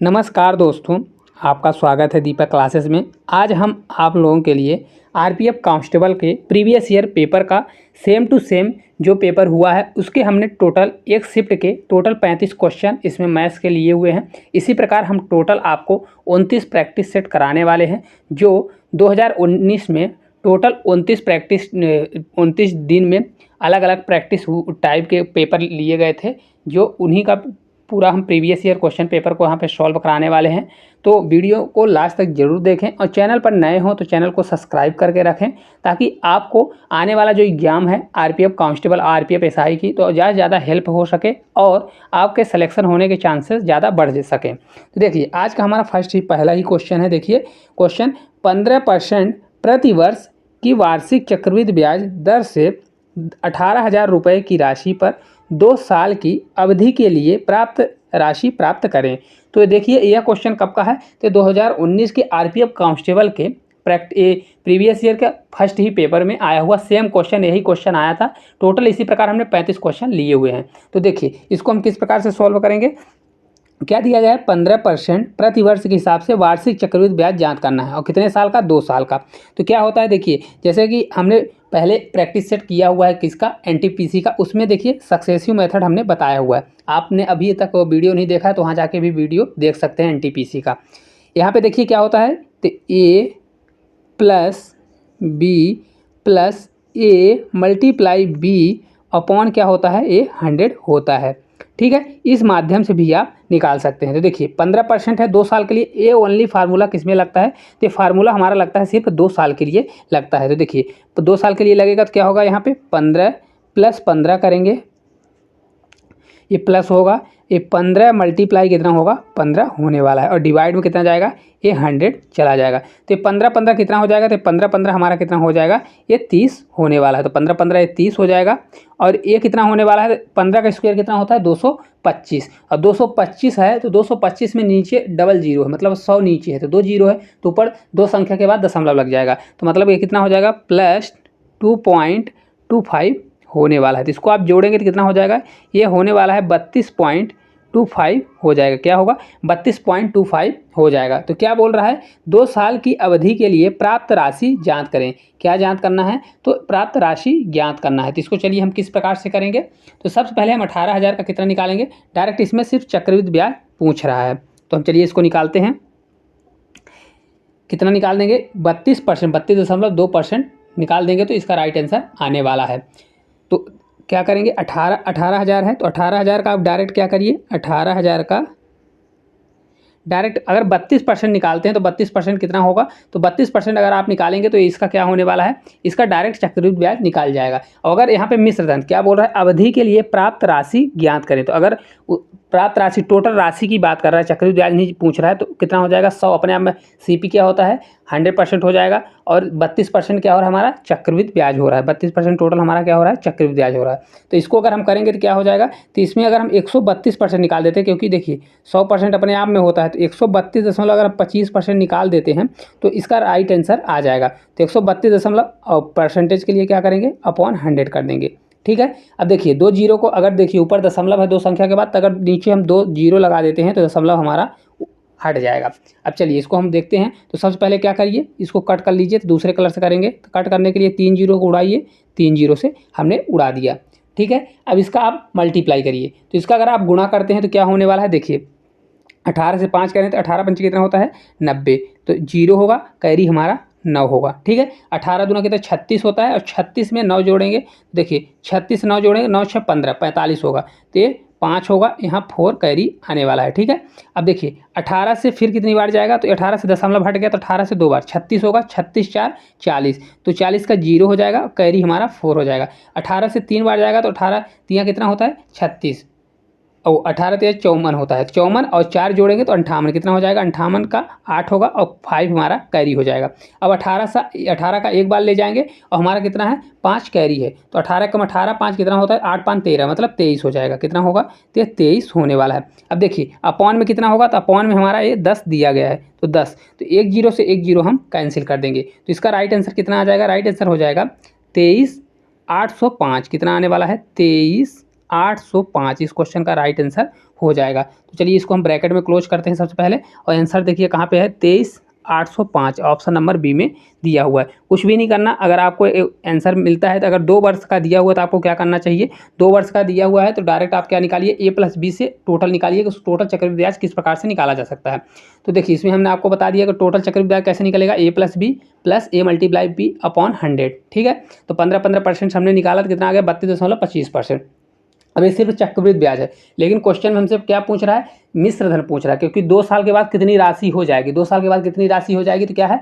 नमस्कार दोस्तों, आपका स्वागत है दीपक क्लासेस में। आज हम आप लोगों के लिए आरपीएफ कांस्टेबल के प्रीवियस ईयर पेपर का सेम टू सेम जो पेपर हुआ है उसके हमने टोटल एक शिफ्ट के टोटल 35 क्वेश्चन इसमें मैथ्स के लिए हुए हैं। इसी प्रकार हम टोटल आपको 29 प्रैक्टिस सेट कराने वाले हैं जो 2019 में टोटल 29 दिन में अलग अलग प्रैक्टिस टाइप के पेपर लिए गए थे, जो उन्हीं का पूरा हम प्रीवियस ईयर क्वेश्चन पेपर को यहाँ पे सॉल्व कराने वाले हैं। तो वीडियो को लास्ट तक जरूर देखें और चैनल पर नए हो तो चैनल को सब्सक्राइब करके रखें, ताकि आपको आने वाला जो एग्ज़ाम है आरपीएफ कांस्टेबल आरपीएफ एसआई की तो ज़्यादा से ज़्यादा हेल्प हो सके और आपके सिलेक्शन होने के चांसेस ज़्यादा बढ़ सकें। तो देखिए आज का हमारा पहला ही क्वेश्चन है। देखिए क्वेश्चन 15% प्रति वर्ष की वार्षिक चक्रवृद्धि ब्याज दर से 18,000 रुपये की राशि पर 2 साल की अवधि के लिए प्राप्त राशि प्राप्त करें। तो देखिए यह क्वेश्चन कब का है, तो 2019 के आरपीएफ कांस्टेबल के प्रीवियस ईयर का फर्स्ट ही पेपर में आया हुआ सेम क्वेश्चन, यही क्वेश्चन आया था। टोटल इसी प्रकार हमने 35 क्वेश्चन लिए हुए हैं। तो देखिए इसको हम किस प्रकार से सॉल्व करेंगे। क्या दिया गया है, 15% प्रति वर्ष के हिसाब से वार्षिक चक्रवृद्धि ब्याज ज्ञात करना है और कितने साल का, 2 साल का। तो क्या होता है, देखिए जैसे कि हमने पहले प्रैक्टिस सेट किया हुआ है किसका, एनटीपीसी का। उसमें देखिए सक्सेसिव मेथड हमने बताया हुआ है। आपने अभी तक वो वीडियो नहीं देखा है तो वहाँ जाके भी वीडियो देख सकते हैं एनटीपीसी का। यहाँ पे देखिए क्या होता है, तो ए plus B plus A multiply B upon क्या होता है, ए 100 होता है। ठीक है, इस माध्यम से भी आप निकाल सकते हैं। तो देखिए 15% है 2 साल के लिए। ए ओनली फार्मूला किस में लगता है, तो फार्मूला हमारा लगता है सिर्फ 2 साल के लिए लगता है। तो देखिए तो 2 साल के लिए लगेगा तो क्या होगा, यहाँ पे 15 + 15 करेंगे, ये प्लस होगा, ये 15 मल्टीप्लाई कितना होगा, 15 होने वाला है और डिवाइड में कितना जाएगा, ये 100 चला जाएगा। तो ये 15 कितना हो जाएगा, तो 15 हमारा कितना हो जाएगा, ये 30 होने वाला है। तो 15 ये 30 हो जाएगा और ये कितना होने वाला है, 15 का स्क्वायर कितना होता है, 225। और 225 है तो 225 में नीचे डबल जीरो है, मतलब 100 नीचे है तो 2 जीरो है, तो ऊपर 2 संख्या के बाद दशमलव लग जाएगा। तो मतलब ये कितना हो जाएगा, +2.25 होने वाला है। तो इसको आप जोड़ेंगे तो कितना हो जाएगा, ये होने वाला है 32.25 हो जाएगा। क्या होगा, 32.25 हो जाएगा। तो क्या बोल रहा है, 2 साल की अवधि के लिए प्राप्त राशि ज्ञात करें। क्या ज्ञात करना है, तो प्राप्त राशि ज्ञात करना है। तो इसको चलिए हम किस प्रकार से करेंगे। तो सबसे पहले हम 18,000 का कितना निकालेंगे, डायरेक्ट इसमें सिर्फ चक्रवृद्धि ब्याज पूछ रहा है तो हम चलिए इसको निकालते हैं। कितना निकाल देंगे, 32%, 32.2% निकाल देंगे तो इसका राइट आंसर आने वाला है। तो क्या करेंगे, 18,000 है तो 18,000 का आप डायरेक्ट क्या करिए, 18,000 का डायरेक्ट अगर 32% निकालते हैं तो 32% कितना होगा, तो 32% अगर आप निकालेंगे तो इसका क्या होने वाला है, इसका डायरेक्ट चक्रवृद्धि ब्याज निकाल जाएगा। और अगर यहाँ पे मिश्र धन क्या बोल रहा है, अवधि के लिए प्राप्त राशि ज्ञात करें, तो अगर प्राप्त राशि टोटल राशि की बात कर रहा है, चक्रवृद्धि ब्याज नहीं पूछ रहा है, तो कितना हो जाएगा, 100 अपने आप में सीपी क्या होता है 100% हो जाएगा और 32% क्या हो रहा है, हमारा चक्रवृद्धि ब्याज हो रहा है। 32% टोटल हमारा क्या हो रहा है, चक्रवृद्धि ब्याज हो रहा है। तो इसको अगर हम करेंगे तो क्या हो जाएगा, तो इसमें अगर हम 132% निकाल देते हैं, क्योंकि देखिए 100% अपने आप में होता है, तो 132 अगर हम 25% निकाल देते हैं तो इसका राइट आंसर आ जाएगा। तो 132 परसेंटेज के लिए क्या करेंगे, अपॉन 100 कर देंगे। ठीक है, अब देखिए 2 जीरो को अगर देखिए ऊपर दशमलव है 2 संख्या के बाद, तो अगर नीचे हम 2 जीरो लगा देते हैं तो दशमलव हमारा हट जाएगा। अब चलिए इसको हम देखते हैं। तो सबसे पहले क्या करिए, इसको कट कर लीजिए। तो दूसरे कलर से करेंगे तो कट करने के लिए 3 जीरो को उड़ाइए, 3 जीरो से हमने उड़ा दिया। ठीक है, अब इसका आप मल्टीप्लाई करिए। तो इसका अगर आप गुणा करते हैं तो क्या होने वाला है, देखिए 18 से 5 करें तो 18 पंच कितना होता है, 90। तो जीरो होगा, कैरी हमारा 9 होगा। ठीक है, 18 दूना कितना 36 होता है और 36 में 9 जोड़ेंगे, देखिए 36 9 जोड़ेंगे, 9 6 15, 45 होगा। तो ये 5 होगा, यहाँ 4 कैरी आने वाला है। ठीक है, अब देखिए 18 से फिर कितनी बार जाएगा, तो 18 से दशमलव हट गया तो 18 से 2 बार 36 होगा, 36 4 40, तो 40 का जीरो हो जाएगा, कैरी हमारा 4 हो जाएगा। 18 से 3 बार जाएगा तो 18 3 कितना होता है 36 और 18 3 54 होता है, 54 और 4 जोड़ेंगे तो 58, कितना हो जाएगा, 58 का 8 होगा और 5 हमारा कैरी हो जाएगा। अब 18 का एक बार ले जाएंगे और हमारा कितना है 5 कैरी है, तो 18 कम 18 5 कितना होता है 8 5 13, मतलब 23 हो जाएगा। कितना होगा, तो 23 होने वाला है। अब देखिए अपॉन में कितना होगा, तो अपॉन में हमारा ये 10 दिया गया है तो 10, तो एक जीरो से एक जीरो हम कैंसिल कर देंगे। तो इसका राइट आंसर कितना आ जाएगा, राइट आंसर हो जाएगा 23,805। कितना आने वाला है, 23,805 इस क्वेश्चन का राइट आंसर हो जाएगा। तो चलिए इसको हम ब्रैकेट में क्लोज करते हैं सबसे पहले, और आंसर देखिए कहाँ पे है 23,805 ऑप्शन नंबर बी में दिया हुआ है। कुछ भी नहीं करना, अगर आपको आंसर मिलता है तो अगर 2 वर्ष का दिया हुआ तो आपको क्या करना चाहिए, 2 वर्ष का दिया हुआ है तो डायरेक्ट आप क्या निकालिए, ए प्लस बी से टोटल निकालिए कि उस टोटल चक्रवृद्धि ब्याज किस प्रकार से निकाला जा सकता है। तो देखिए इसमें हमने आपको बता दिया कि टोटल चक्रवृद्धि ब्याज कैसे निकलेगा, ए plus B plus A multiply B upon 100, ठीक है। तो 15% हमने निकाला तो कितना आ गया 32.25%। अब ये सिर्फ चक्रवृद्धि ब्याज है, लेकिन क्वेश्चन में हमसे क्या पूछ रहा है, मिश्र धन पूछ रहा है, क्योंकि 2 साल के बाद कितनी राशि हो जाएगी, 2 साल के बाद कितनी राशि हो जाएगी, तो क्या है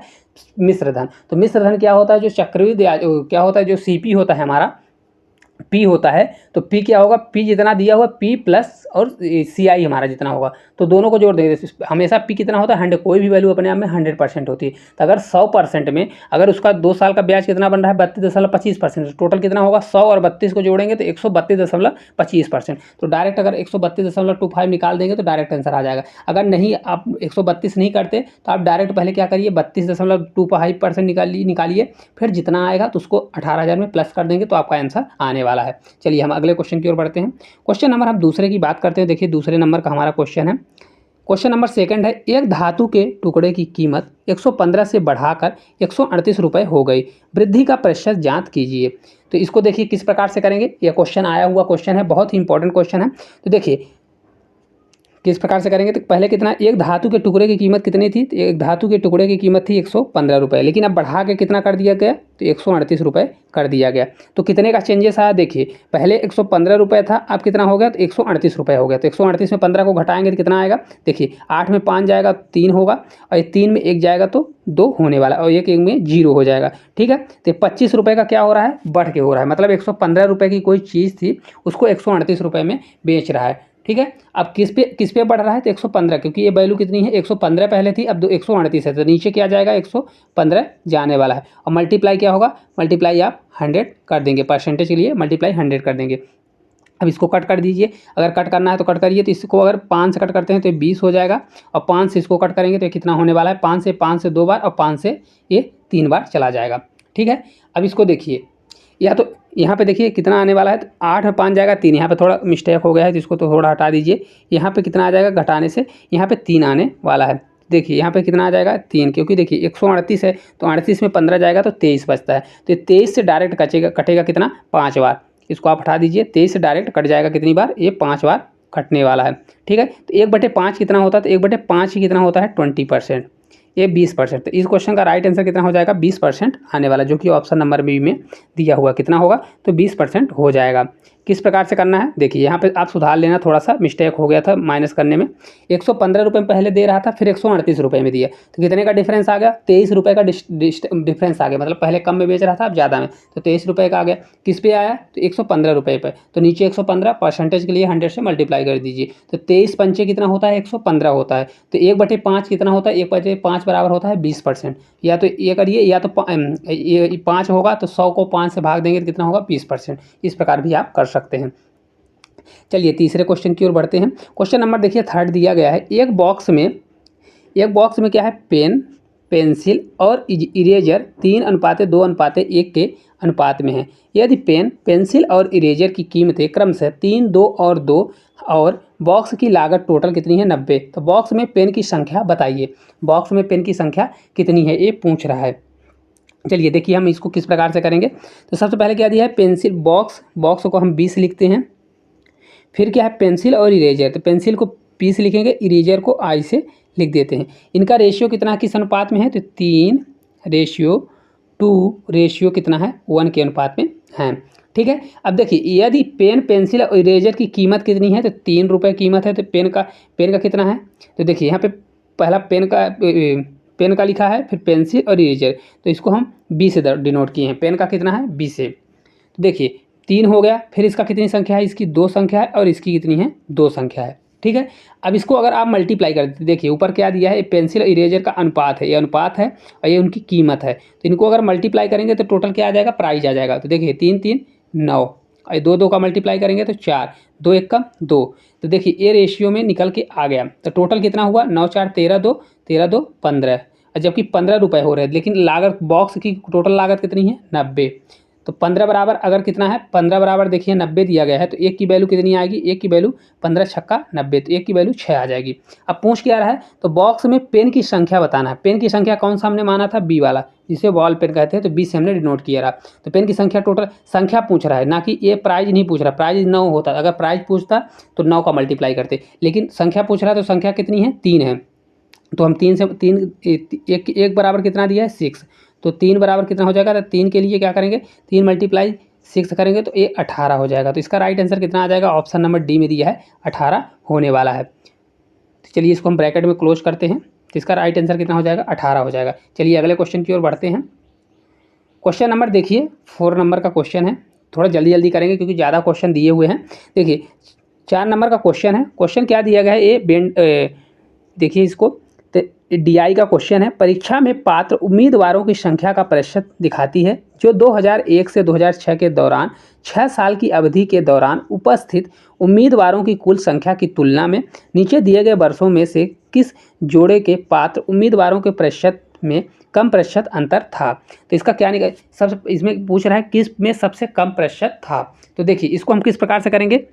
मिश्र धन। तो मिश्र धन क्या होता है, जो चक्रवृद्धि ब्याज क्या होता है, जो सीपी होता है हमारा, पी होता है, तो पी क्या होगा, पी जितना दिया हुआ पी प्लस और सी आई हमारा जितना होगा, तो दोनों को जोड़ देंगे। हमेशा पी कितना होता है 100, कोई भी वैल्यू अपने आप में 100% होती है। तो अगर 100% में अगर उसका 2 साल का ब्याज कितना बन रहा है 32.25%, टोटल कितना होगा 100 और 32 को जोड़ेंगे तो 132.25%। तो डायरेक्ट अगर 132.25 निकाल देंगे तो डायरेक्ट आंसर आ जाएगा। अगर नहीं आप 132 नहीं करते तो आप डायरेक्ट पहले क्या करिए 32.25% निकालिए, फिर जितना आएगा तो उसको 18,000 में प्लस कर देंगे तो आपका आंसर आने वाला है। चलिए हम अगले क्वेश्चन की ओर बढ़ते हैं। क्वेश्चन नंबर हम दूसरे की बात करते हैं। देखिए दूसरे नंबर का हमारा क्वेश्चन है, क्वेश्चन नंबर सेकंड है, एक धातु के टुकड़े की कीमत 115 से बढ़ाकर 138 रुपये हो गई, वृद्धि का प्रतिशत ज्ञात कीजिए। तो इसको देखिए किस प्रकार से करेंगे, यह क्वेश्चन आया हुआ क्वेश्चन है, बहुत ही इंपॉर्टेंट क्वेश्चन है। तो देखिए किस प्रकार से करेंगे, तो पहले कितना, एक धातु के टुकड़े की कीमत कितनी थी, तो एक धातु के टुकड़े की कीमत थी 115 रुपये, लेकिन अब बढ़ा के कितना कर दिया गया, तो 138 रुपये कर दिया गया। तो कितने का चेंजेस आया, देखिए पहले 115 रुपये था, अब कितना हो गया, तो 138 रुपये हो गया। तो 138 में 15 को घटाएंगे तो कितना आएगा, देखिए 8 में 5 जाएगा 3 होगा, और 3 में 1 जाएगा तो 2 होने वाला, और 1 में 0 हो जाएगा, ठीक है। तो 25 रुपये का क्या हो रहा है, बढ़ के हो रहा है, मतलब 115 रुपये की कोई चीज़ थी उसको 138 रुपये में बेच रहा है, ठीक है। अब किस पे बढ़ रहा है, तो 115, क्योंकि ये वैल्यू कितनी है 115 पहले थी, अब 138 है, तो नीचे क्या जाएगा 115 जाने वाला है, और मल्टीप्लाई क्या होगा, मल्टीप्लाई आप 100 कर देंगे, परसेंटेज के लिए मल्टीप्लाई 100 कर देंगे। अब इसको कट कर दीजिए, अगर कट करना है तो कट करिए, तो इसको अगर 5 से कट करते हैं तो 20 हो जाएगा, और 5 से इसको कट करेंगे तो कितना होने वाला है, 5 से 2 बार, और 5 से ये 3 बार चला जाएगा, ठीक है। अब इसको देखिए, या तो यहाँ पे देखिए कितना आने वाला है, तो 8 और 5 जाएगा 3, यहाँ पे थोड़ा मिस्टेक हो गया है जिसको तो थोड़ा हटा दीजिए। यहाँ पे कितना आ जाएगा घटाने से, यहाँ पे 3 आने वाला है, देखिए यहाँ पे कितना आ जाएगा 3, क्योंकि देखिए 138 है तो 38 में 15 जाएगा तो 23 बचता है, तो 23 से डायरेक्ट कटेगा कितना 5 बार, इसको आप हटा दीजिए, 23 से डायरेक्ट कट जाएगा कितनी बार, ये 5 बार कटने वाला है, ठीक है। तो 1/5 कितना होता है, तो 1/5 ही कितना होता है 20%, ये 20%। तो इस क्वेश्चन का राइट आंसर कितना हो जाएगा 20% आने वाला, जो कि ऑप्शन नंबर बी में दिया हुआ कितना होगा, तो 20% हो जाएगा। किस प्रकार से करना है, देखिए यहाँ पे आप सुधार लेना, थोड़ा सा मिस्टेक हो गया था माइनस करने में, 115 रुपये में पहले दे रहा था, फिर 138 रुपये में दिया, तो कितने का डिफरेंस आ गया, 23 रुपये का डिफरेंस आ गया, मतलब पहले कम में बेच रहा था अब ज़्यादा में, तो 23 रुपये का आ गया। किस पे आया, तो 115 रुपये पर, तो नीचे 115 परसेंटेज के लिए 100 से मल्टीप्लाई कर दीजिए, तो 23 पंचे कितना होता है 115 होता है, तो 1/5 कितना होता है, 1/5 बराबर होता है 20%। या तो ये करिए, या तो 5 होगा तो 100 को 5 से भाग देंगे तो कितना होगा 20%, इस प्रकार भी आप कर सकते हैं। चलिए तीसरे क्वेश्चन की ओर बढ़ते हैं। क्वेश्चन नंबर देखिए 3 दिया गया है, एक बॉक्स में क्या है, पेन, पेंसिल और इरेजर 3:2:1 के अनुपात में है। यदि पेन, पेंसिल और इरेजर की कीमतें क्रमशः 3, 2 और 2 और बॉक्स की लागत टोटल कितनी है 90, तो बॉक्स में पेन की संख्या बताइए, बॉक्स में पेन की संख्या कितनी है ये पूछ रहा है। चलिए देखिए हम इसको किस प्रकार से करेंगे, तो सबसे पहले क्या दिया है, पेंसिल, बॉक्स को हम 20 लिखते हैं, फिर क्या है पेंसिल और इरेजर, तो पेंसिल को 20 लिखेंगे, इरेजर को आई से लिख देते हैं। इनका रेशियो कितना किस अनुपात में है, तो 3:2 रेशियो कितना है 1 के अनुपात में है, ठीक है। अब देखिए यदि पेन, पेंसिल और इरेजर की कीमत कितनी है, तो 3 रुपये कीमत है, तो पेन का कितना है, तो देखिए यहाँ पे पहला पेन का लिखा है, फिर पेंसिल और इरेजर, तो इसको हम 20 से डिनोट किए हैं, पेन का कितना है 20 से, तो देखिए 3 हो गया, फिर इसका कितनी संख्या है, इसकी 2 संख्या है, और इसकी कितनी है 2 संख्या है, ठीक है। अब इसको अगर आप मल्टीप्लाई कर देते, देखिए ऊपर क्या दिया है, पेंसिल और इरेजर का अनुपात है, ये अनुपात है और ये उनकी कीमत है, तो इनको अगर मल्टीप्लाई करेंगे तो टोटल क्या आ जाएगा, प्राइस आ जाएगा। तो देखिए 3 3 9, और 2 2 का मल्टीप्लाई करेंगे तो 4, 2 1 का 2, तो देखिए ये रेशियो में निकल के आ गया, तो टोटल कितना हुआ 9 4 13 2 13 2 15, जबकि 15 रुपये हो रहे हैं, लेकिन लागत बॉक्स की टोटल लागत कितनी है 90, तो 15 बराबर अगर कितना है, 15 बराबर देखिए 90 दिया गया है, तो 1 की वैल्यू कितनी आएगी, 1 की वैल्यू 15 छक्का 90, तो 1 की वैल्यू 6 आ जाएगी। अब पूछ क्या रहा है, तो बॉक्स में पेन की संख्या बताना है। पेन की संख्या कौन सा हमने माना था, बी वाला, जिसे बॉल पेन कहते हैं, तो बी से हमने डिनोट किया रहा। तो पेन की संख्या टोटल संख्या पूछ रहा है, ना कि ये प्राइज नहीं पूछ रहा। प्राइज 9 होता, अगर प्राइज पूछता तो 9 का मल्टीप्लाई करते, लेकिन संख्या पूछ रहा है, तो संख्या कितनी है, 3 है। तो हम 3 से 3 एक बराबर कितना दिया है, 6, तो 3 बराबर कितना हो जाएगा, तो 3 के लिए क्या करेंगे, 3 मल्टीप्लाई 6 करेंगे तो ये 18 हो जाएगा। तो इसका राइट आंसर कितना आ जाएगा, ऑप्शन नंबर डी में दिया है 18 होने वाला है। तो चलिए इसको हम ब्रैकेट में क्लोज करते हैं, तो इसका राइट आंसर कितना हो जाएगा, 18 हो जाएगा। चलिए अगले क्वेश्चन की ओर बढ़ते हैं। क्वेश्चन नंबर देखिए 4 नंबर का क्वेश्चन है, थोड़ा जल्दी जल्दी करेंगे क्योंकि ज़्यादा क्वेश्चन दिए हुए हैं। देखिए 4 नंबर का क्वेश्चन है। क्वेश्चन क्या दिया गया है, ये देखिए इसको, तो डीआई का क्वेश्चन है। परीक्षा में पात्र उम्मीदवारों की संख्या का प्रतिशत दिखाती है जो 2001 से 2006 के दौरान 6 साल की अवधि के दौरान उपस्थित उम्मीदवारों की कुल संख्या की तुलना में नीचे दिए गए वर्षों में से किस जोड़े के पात्र उम्मीदवारों के प्रतिशत में कम प्रतिशत अंतर था। तो इसका क्या निकल, सब इसमें पूछ रहा है किस में सबसे कम प्रतिशत था। तो देखिए इसको हम किस प्रकार से करेंगे,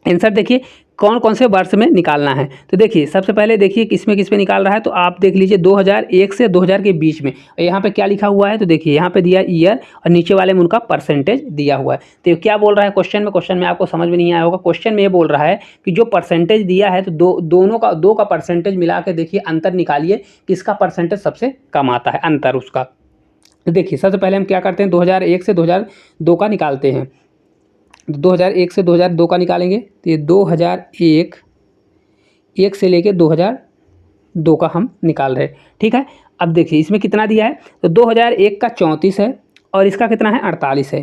आंसर देखिए कौन कौन से वर्ष में निकालना है। तो देखिए सबसे पहले देखिए किस में निकाल रहा है, तो आप देख लीजिए 2001 से 2000 के बीच में। और यहाँ पे क्या लिखा हुआ है, तो देखिए यहाँ पे दिया ईयर और नीचे वाले में उनका परसेंटेज दिया हुआ है। तो क्या बोल रहा है क्वेश्चन में आपको समझ में नहीं आया होगा। क्वेश्चन में ये बोल रहा है कि जो परसेंटेज दिया है, तो दो का परसेंटेज मिला के देखिए अंतर निकालिए, किसका परसेंटेज सबसे कम आता है अंतर उसका। तो देखिए सबसे पहले हम क्या करते हैं, 2001 से 2002 का निकालते हैं। 2001 से 2002 का निकालेंगे, तो ये 2001 से लेके 2002 का हम निकाल रहे हैं, ठीक है। अब देखिए इसमें कितना दिया है, तो 2001 का 34 है और इसका कितना है, 48 है।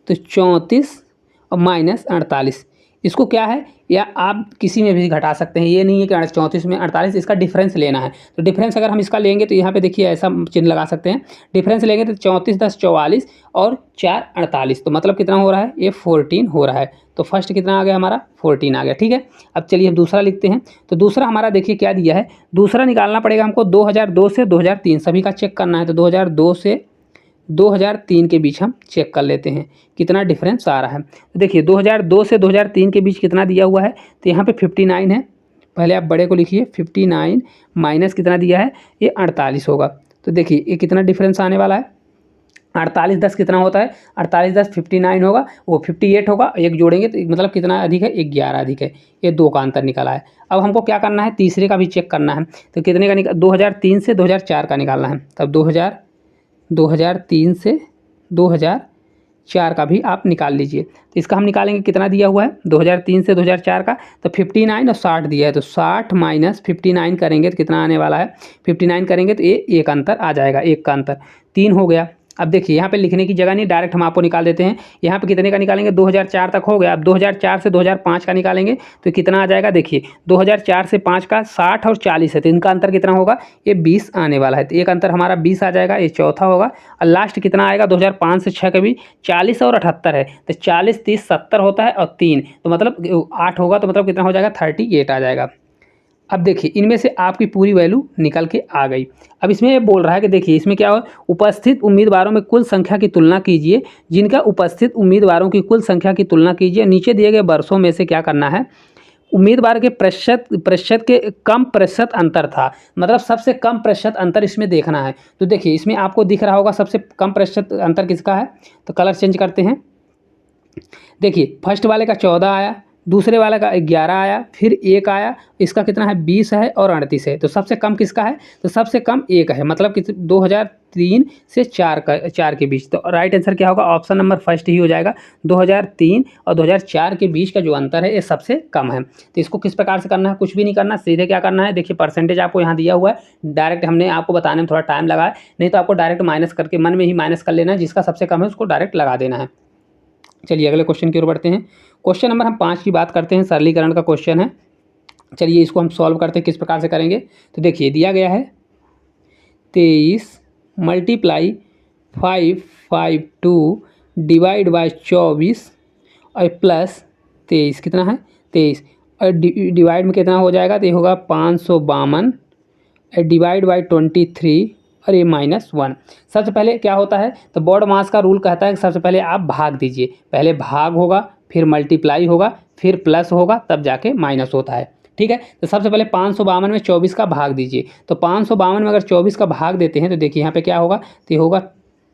तो 34 और माइनस 48, इसको क्या है, या आप किसी में भी घटा सकते हैं, ये नहीं है कि 34 में 48, इसका डिफरेंस लेना है। तो डिफरेंस अगर हम इसका लेंगे तो यहाँ पे देखिए ऐसा चिन्ह लगा सकते हैं। डिफरेंस लेंगे तो 34 10 44 और 4 48, तो मतलब कितना हो रहा है, ये 14 हो रहा है। तो फर्स्ट कितना आ गया हमारा, 14 आ गया, ठीक है। अब चलिए हम दूसरा लिखते हैं। तो दूसरा हमारा देखिए क्या दिया है, दूसरा निकालना पड़ेगा हमको 2002 से 2003 सभी का चेक करना है। तो 2002 से 2003 के बीच हम चेक कर लेते हैं कितना डिफरेंस आ रहा है। तो देखिए 2002 से 2003 के बीच कितना दिया हुआ है, तो यहाँ पे 59 है। पहले आप बड़े को लिखिए, 59 माइनस कितना दिया है, ये 48 होगा। तो देखिए ये कितना डिफरेंस आने वाला है, 48 10 कितना होता है, 48 10 59 होगा, वो 58 होगा। एक जोड़ेंगे तो मतलब कितना अधिक है, 11 अधिक है। ये 2 का अंतर निकाला है। अब हमको क्या करना है, तीसरे का भी चेक करना है। तो कितने का 2003 से 2004 का निकालना है। तब 2003 से 2004 का भी आप निकाल लीजिए। तो इसका हम निकालेंगे, कितना दिया हुआ है 2003 से 2004 का, तो 59 और 60 दिया है। तो 60 माइनस 59 करेंगे तो कितना आने वाला है, 59 करेंगे तो ये एक अंतर आ जाएगा, एक का अंतर 3 हो गया। अब देखिए यहाँ पे लिखने की जगह नहीं, डायरेक्ट हम आपको निकाल देते हैं। यहाँ पे कितने का निकालेंगे, 2004 तक हो गया। अब 2004 से 2005 का निकालेंगे तो कितना आ जाएगा, देखिए 2004 से 5 का 60 और 40 है, तो इनका अंतर कितना होगा, ये 20 आने वाला है। तो एक अंतर हमारा 20 आ जाएगा, ये चौथा होगा। और लास्ट कितना आएगा, 2005 से 6 के भी 40 और 78 है, तो 40 30 70 होता है और 3, तो मतलब 8 होगा, तो मतलब कितना हो जाएगा, 38 आ जाएगा। अब देखिए इनमें से आपकी पूरी वैल्यू निकल के आ गई। अब इसमें ये बोल रहा है कि देखिए इसमें क्या हो, उपस्थित उम्मीदवारों में कुल संख्या की तुलना कीजिए, जिनका उपस्थित उम्मीदवारों की कुल संख्या की तुलना कीजिए। नीचे दिए गए वर्षों में से क्या करना है, उम्मीदवार के प्रतिशत के कम प्रतिशत अंतर था, मतलब सबसे कम प्रतिशत अंतर इसमें देखना है। तो देखिए इसमें आपको दिख रहा होगा सबसे कम प्रतिशत अंतर किसका है। तो कलर चेंज करते हैं। देखिए फर्स्ट वाले का 14 आया, दूसरे वाला का 11 आया, फिर 1 आया, इसका कितना है 20 है और 38 है। तो सबसे कम किसका है, तो सबसे कम 1 है, मतलब कि 2003 से 4 के बीच। तो राइट आंसर क्या होगा, ऑप्शन नंबर फर्स्ट ही हो जाएगा। 2003 और 2004 के बीच का जो अंतर है ये सबसे कम है। तो इसको किस प्रकार से करना है, कुछ भी नहीं करना, सीधे क्या करना है, देखिए परसेंटेज आपको यहाँ दिया हुआ है। डायरेक्ट हमने आपको बताने में थोड़ा टाइम लगा है, नहीं तो आपको डायरेक्ट माइनस करके मन में ही माइनस कर लेना है, जिसका सबसे कम है उसको डायरेक्ट लगा देना है। चलिए अगले क्वेश्चन की ओर बढ़ते हैं। क्वेश्चन नंबर हम 5 की बात करते हैं, सरलीकरण का क्वेश्चन है। चलिए इसको हम सॉल्व करते हैं, किस प्रकार से करेंगे। तो देखिए दिया गया है 23 मल्टीप्लाई 552 डिवाइड बाय 24 और प्लस 23 कितना है 23, और डिवाइड में कितना हो जाएगा, तो ये होगा 552 डिवाइड बाई 23 और ये -1। सबसे पहले क्या होता है, तो बॉड मास का रूल कहता है कि सबसे पहले आप भाग दीजिए, पहले भाग होगा, फिर मल्टीप्लाई होगा, फिर प्लस होगा, तब जाके माइनस होता है। ठीक है, तो सबसे पहले 552 में 24 का भाग दीजिए। तो 552 में अगर 24 का भाग देते हैं तो देखिए यहाँ पे क्या होगा, तो ये होगा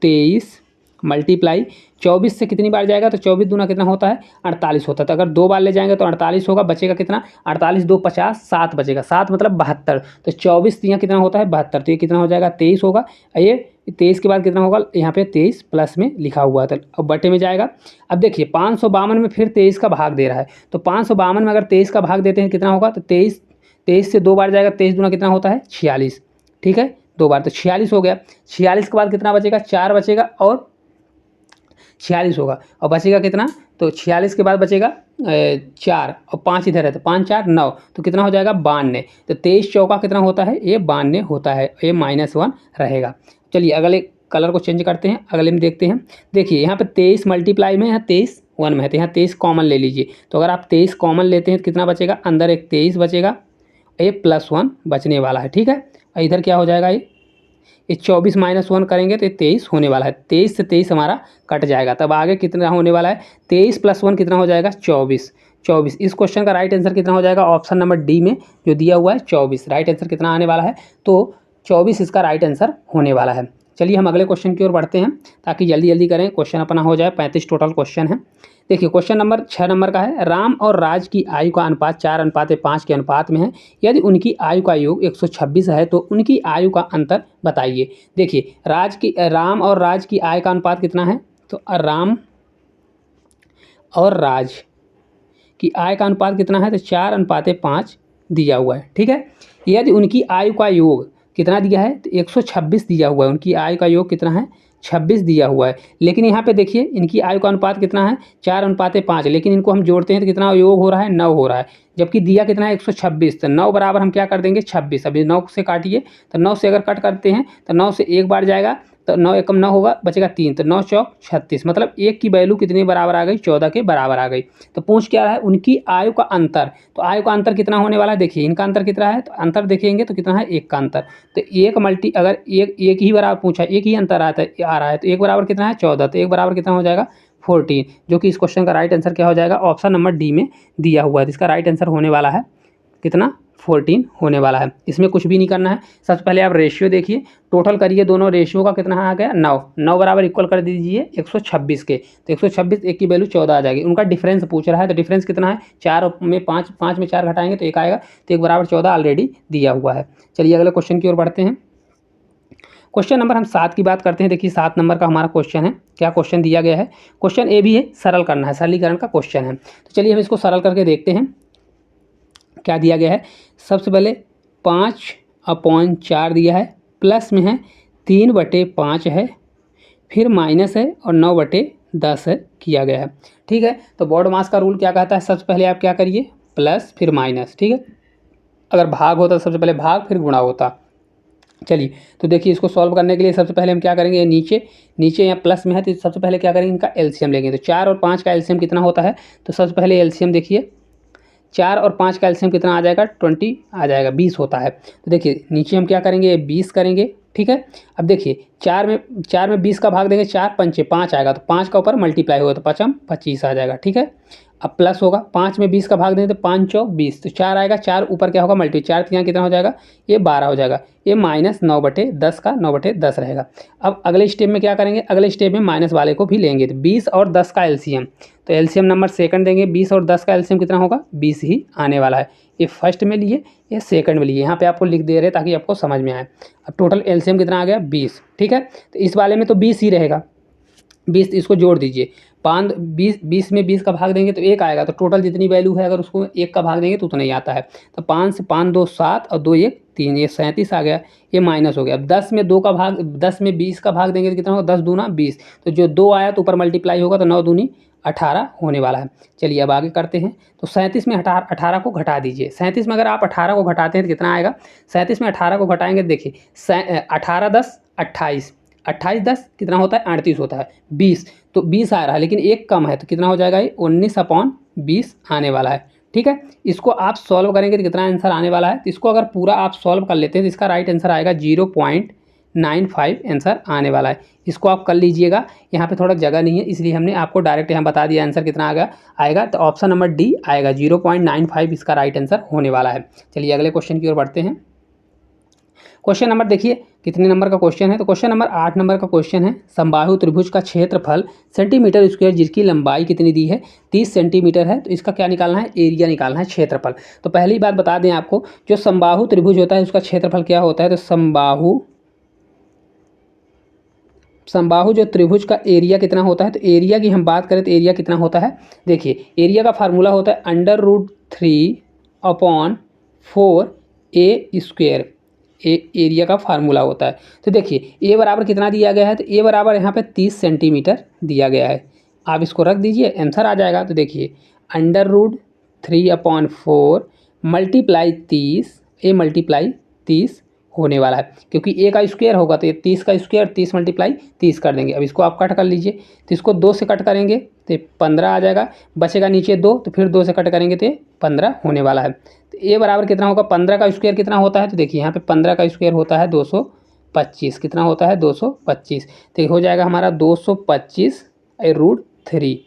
23 मल्टीप्लाई 24 से कितनी बार जाएगा, तो 24 दूना कितना होता है, 48 होता है। तो अगर 2 बार ले जाएंगे तो 48 होगा, बचेगा कितना, 48 2 50, 7 बचेगा, 7 मतलब 72। तो 24 यहाँ कितना होता है, 72। तो ये कितना हो जाएगा, 23 होगा। ये 23 के बाद कितना होगा, यहाँ पे 23 प्लस में लिखा हुआ है, तो अब बटे में जाएगा। अब देखिए 552 में फिर 23 का भाग दे रहा है, तो 552 में अगर 23 का भाग देते हैं कितना होगा, तो 23 से 2 बार जाएगा, 23 दूना कितना होता है, 46। ठीक है, 2 बार तो 46 हो गया। 46 के बाद कितना बचेगा, 4 बचेगा और 46 होगा, और बचेगा कितना, तो 46 के बाद बचेगा 4 और 5 इधर है, तो 5 4 9, तो कितना हो जाएगा, 92। तो 23 चौका कितना होता है, ये 92 होता है, ये -1 रहेगा। चलिए अगले कलर को चेंज करते हैं, अगले में देखते हैं। देखिए यहाँ पे 23 मल्टीप्लाई में है, 23 1 में है, तो यहाँ 23 कॉमन ले लीजिए। तो अगर आप 23 कॉमन लेते हैं तो कितना बचेगा, अंदर एक 23 बचेगा, ये +1 बचने वाला है। ठीक है, और इधर क्या हो जाएगा, ये 24 -1 करेंगे तो ये 23 होने वाला है। 23 से 23 हमारा कट जाएगा, तब आगे कितना होने वाला है, 23 + 1 कितना हो जाएगा, 24। इस क्वेश्चन का राइट आंसर कितना हो जाएगा, ऑप्शन नंबर डी में जो दिया हुआ है 24 राइट आंसर कितना आने वाला है, तो 24 इसका राइट आंसर होने वाला है। चलिए हम अगले क्वेश्चन की ओर बढ़ते हैं ताकि जल्दी जल्दी करें, क्वेश्चन अपना हो जाए। 35 टोटल क्वेश्चन है। देखिए क्वेश्चन नंबर 6 नंबर का है, राम और राज की आयु का अनुपात 4:5 के अनुपात में है। यदि उनकी आयु का योग 126 है तो उनकी आयु का अंतर बताइए। देखिए राम और राज की आयु का अनुपात कितना है, तो राम और राज की आयु का अनुपात कितना है, तो 4:5 दिया हुआ है। ठीक है, यदि उनकी आयु का योग कितना दिया है, तो 126 दिया हुआ है, उनकी आयु का योग कितना है, 26 दिया हुआ है। लेकिन यहाँ पे देखिए इनकी आयु का अनुपात कितना है, 4:5, लेकिन इनको हम जोड़ते हैं तो कितना योग हो रहा है, 9 हो रहा है, जबकि दिया कितना है 126। तो 9 बराबर हम क्या कर देंगे, 26। अभी 9 से काटिए, तो 9 से अगर कट करते हैं तो 9 से एक बार जाएगा, तो 9 एकम 9 होगा, बचेगा 3, तो 9 चौक 36, मतलब 1 की वैल्यू कितने बराबर आ गई, 14 के बराबर आ गई। तो पूछ क्या रहा है, उनकी आयु का अंतर, तो आयु का अंतर कितना होने वाला है, देखिए इनका अंतर कितना है, तो अंतर देखेंगे तो कितना है, 1 का अंतर। तो अगर एक ही बराबर पूछा, एक ही अंतर आ रहा है, तो 1 बराबर कितना है, 14, तो 1 बराबर कितना हो जाएगा, 14, जो कि इस क्वेश्चन का राइट आंसर क्या हो जाएगा, ऑप्शन नंबर डी में दिया हुआ है। इसका राइट आंसर होने वाला है कितना, 14 होने वाला है। इसमें कुछ भी नहीं करना है, सबसे पहले आप रेशियो देखिए, टोटल करिए, दोनों रेशियो का कितना आ गया, 9 बराबर इक्वल कर दीजिए 126 के, तो 126 एक की वैल्यू 14 आ जाएगी। उनका डिफरेंस पूछ रहा है, तो डिफरेंस कितना है, 4 में 5, 5 में 4 घटाएंगे तो 1 आएगा, तो 1 बराबर 14 ऑलरेडी दिया हुआ है। चलिए अगले क्वेश्चन की ओर बढ़ते हैं। क्वेश्चन नंबर हम 7 की बात करते हैं। देखिए 7 नंबर का हमारा क्वेश्चन है, क्या क्वेश्चन दिया गया है, क्वेश्चन ए भी है, सरल करना है, सरलीकरण का क्वेश्चन है। तो चलिए हम इसको सरल करके देखते हैं क्या दिया गया है। सबसे पहले 5/4 दिया है, प्लस में है 3/5 है, फिर माइनस है और 9/10 है किया गया है। ठीक है, तो बॉड मास का रूल क्या कहता है, सबसे पहले आप क्या करिए, प्लस फिर माइनस। ठीक है, अगर भाग होता तो सबसे पहले भाग फिर गुणा होता। चलिए तो देखिए इसको सॉल्व करने के लिए सबसे पहले हम क्या करेंगे, नीचे यहाँ प्लस में है तो सबसे पहले क्या करेंगे, इनका एलसीएम लेंगे। तो 4 और 5 का एलसीएम कितना होता है, तो सबसे पहले एलसीएम देखिए, 4 और 5 का एलसीएम कितना आ जाएगा, 20 आ जाएगा, 20 होता है। तो देखिए नीचे हम क्या करेंगे, 20 करेंगे। ठीक है, अब देखिए 4 में 20 का भाग देंगे, 4 पंचे 5 आएगा, तो 5 का ऊपर मल्टीप्लाई होगा तो 5 25 आ जाएगा। ठीक है, अब प्लस होगा, 5 में 20 का भाग देंगे तो 5 चौक 20, तो 4 आएगा, 4 ऊपर क्या होगा मल्टी, 4 यहाँ कितना हो जाएगा, ये 12 हो जाएगा, ये -9/10 का 9/10 रहेगा। अब अगले स्टेप में क्या करेंगे, अगले स्टेप में माइनस वाले को भी लेंगे, तो 20 और 10 का एलसीएम, तो एलसीएम नंबर सेकंड देंगे, 20 और 10 का एलसीएम कितना होगा, 20 ही आने वाला है। ये फर्स्ट में लिए, ये सेकंड में लिए, यहाँ पे आपको लिख दे रहे हैं ताकि आपको समझ में आए। अब टोटल एलसीएम कितना आ गया, 20। ठीक है, तो इस वाले में तो 20 ही रहेगा, 20 इसको जोड़ दीजिए, 20 में 20 का भाग देंगे तो 1 आएगा, तो टोटल जितनी वैल्यू है अगर उसको 1 का भाग देंगे तो उतना ही आता है। तो 5 से 5 2 7 और 2 1 3, ये 37 आ गया, ये माइनस हो गया। अब 10 में 20 का भाग देंगे तो कितना होगा, 10 दूना 20, तो जो 2 आया तो ऊपर मल्टीप्लाई होगा, तो 9 दूनी 18 होने वाला है। चलिए अब आगे करते हैं। तो 37 में 18 को घटा दीजिए। 37 में अगर आप 18 को घटाते हैं तो कितना आएगा, 37 में 18 को घटाएंगे, देखिए 18 10 28, 28 10 कितना होता है, 38 होता है, 20, तो 20 आ रहा है, लेकिन 1 कम है तो कितना हो जाएगा, ये 19/20 आने वाला है। ठीक है, इसको आप सॉल्व करेंगे तो कितना आंसर आने वाला है, तो इसको अगर पूरा आप सॉल्व कर लेते हैं तो इसका राइट आंसर आएगा 0.95 आंसर आने वाला है। इसको आप कर लीजिएगा, यहाँ पे थोड़ा जगह नहीं है इसलिए हमने आपको डायरेक्ट यहाँ बता दिया आंसर कितना आएगा। तो ऑप्शन नंबर डी आएगा, 0.95 इसका राइट आंसर होने वाला है। चलिए अगले क्वेश्चन की ओर बढ़ते हैं। क्वेश्चन नंबर देखिए कितने नंबर का क्वेश्चन है, तो क्वेश्चन नंबर 8 नंबर का क्वेश्चन है। समबाहु त्रिभुज का क्षेत्रफल सेंटीमीटर स्क्वायर जिसकी लंबाई कितनी दी है 30 सेंटीमीटर है। तो इसका क्या निकालना है, एरिया निकालना है, क्षेत्रफल। तो पहली बात बता दें आपको, जो समबाहु त्रिभुज होता है उसका क्षेत्रफल क्या होता है, तो समबाहु जो त्रिभुज का एरिया कितना होता है, तो एरिया की हम बात करें तो एरिया कितना होता है, देखिए एरिया का फार्मूला होता है √3/4 ए स्क्वायर, एरिया का फार्मूला होता है। तो देखिए ए बराबर कितना दिया गया है, तो ए बराबर यहाँ पे 30 सेंटीमीटर दिया गया है। आप इसको रख दीजिए, आंसर आ जाएगा। तो देखिए √3/4 मल्टीप्लाई 30, ए मल्टीप्लाई 30 होने वाला है, क्योंकि ए का स्क्वायर होगा तो ये 30 का स्क्वायर 30 मल्टीप्लाई 30 कर देंगे। अब इसको आप कट कर लीजिए, तो इसको 2 से कट करेंगे तो 15 आ जाएगा, बचेगा नीचे 2, तो फिर 2 से कट करेंगे तो 15 होने वाला है। तो ए बराबर कितना होगा, 15 का स्क्वायर कितना होता है, तो देखिए यहाँ पे 15 का स्क्वायर होता है 225, कितना होता है 225, तो हो जाएगा हमारा 225/√3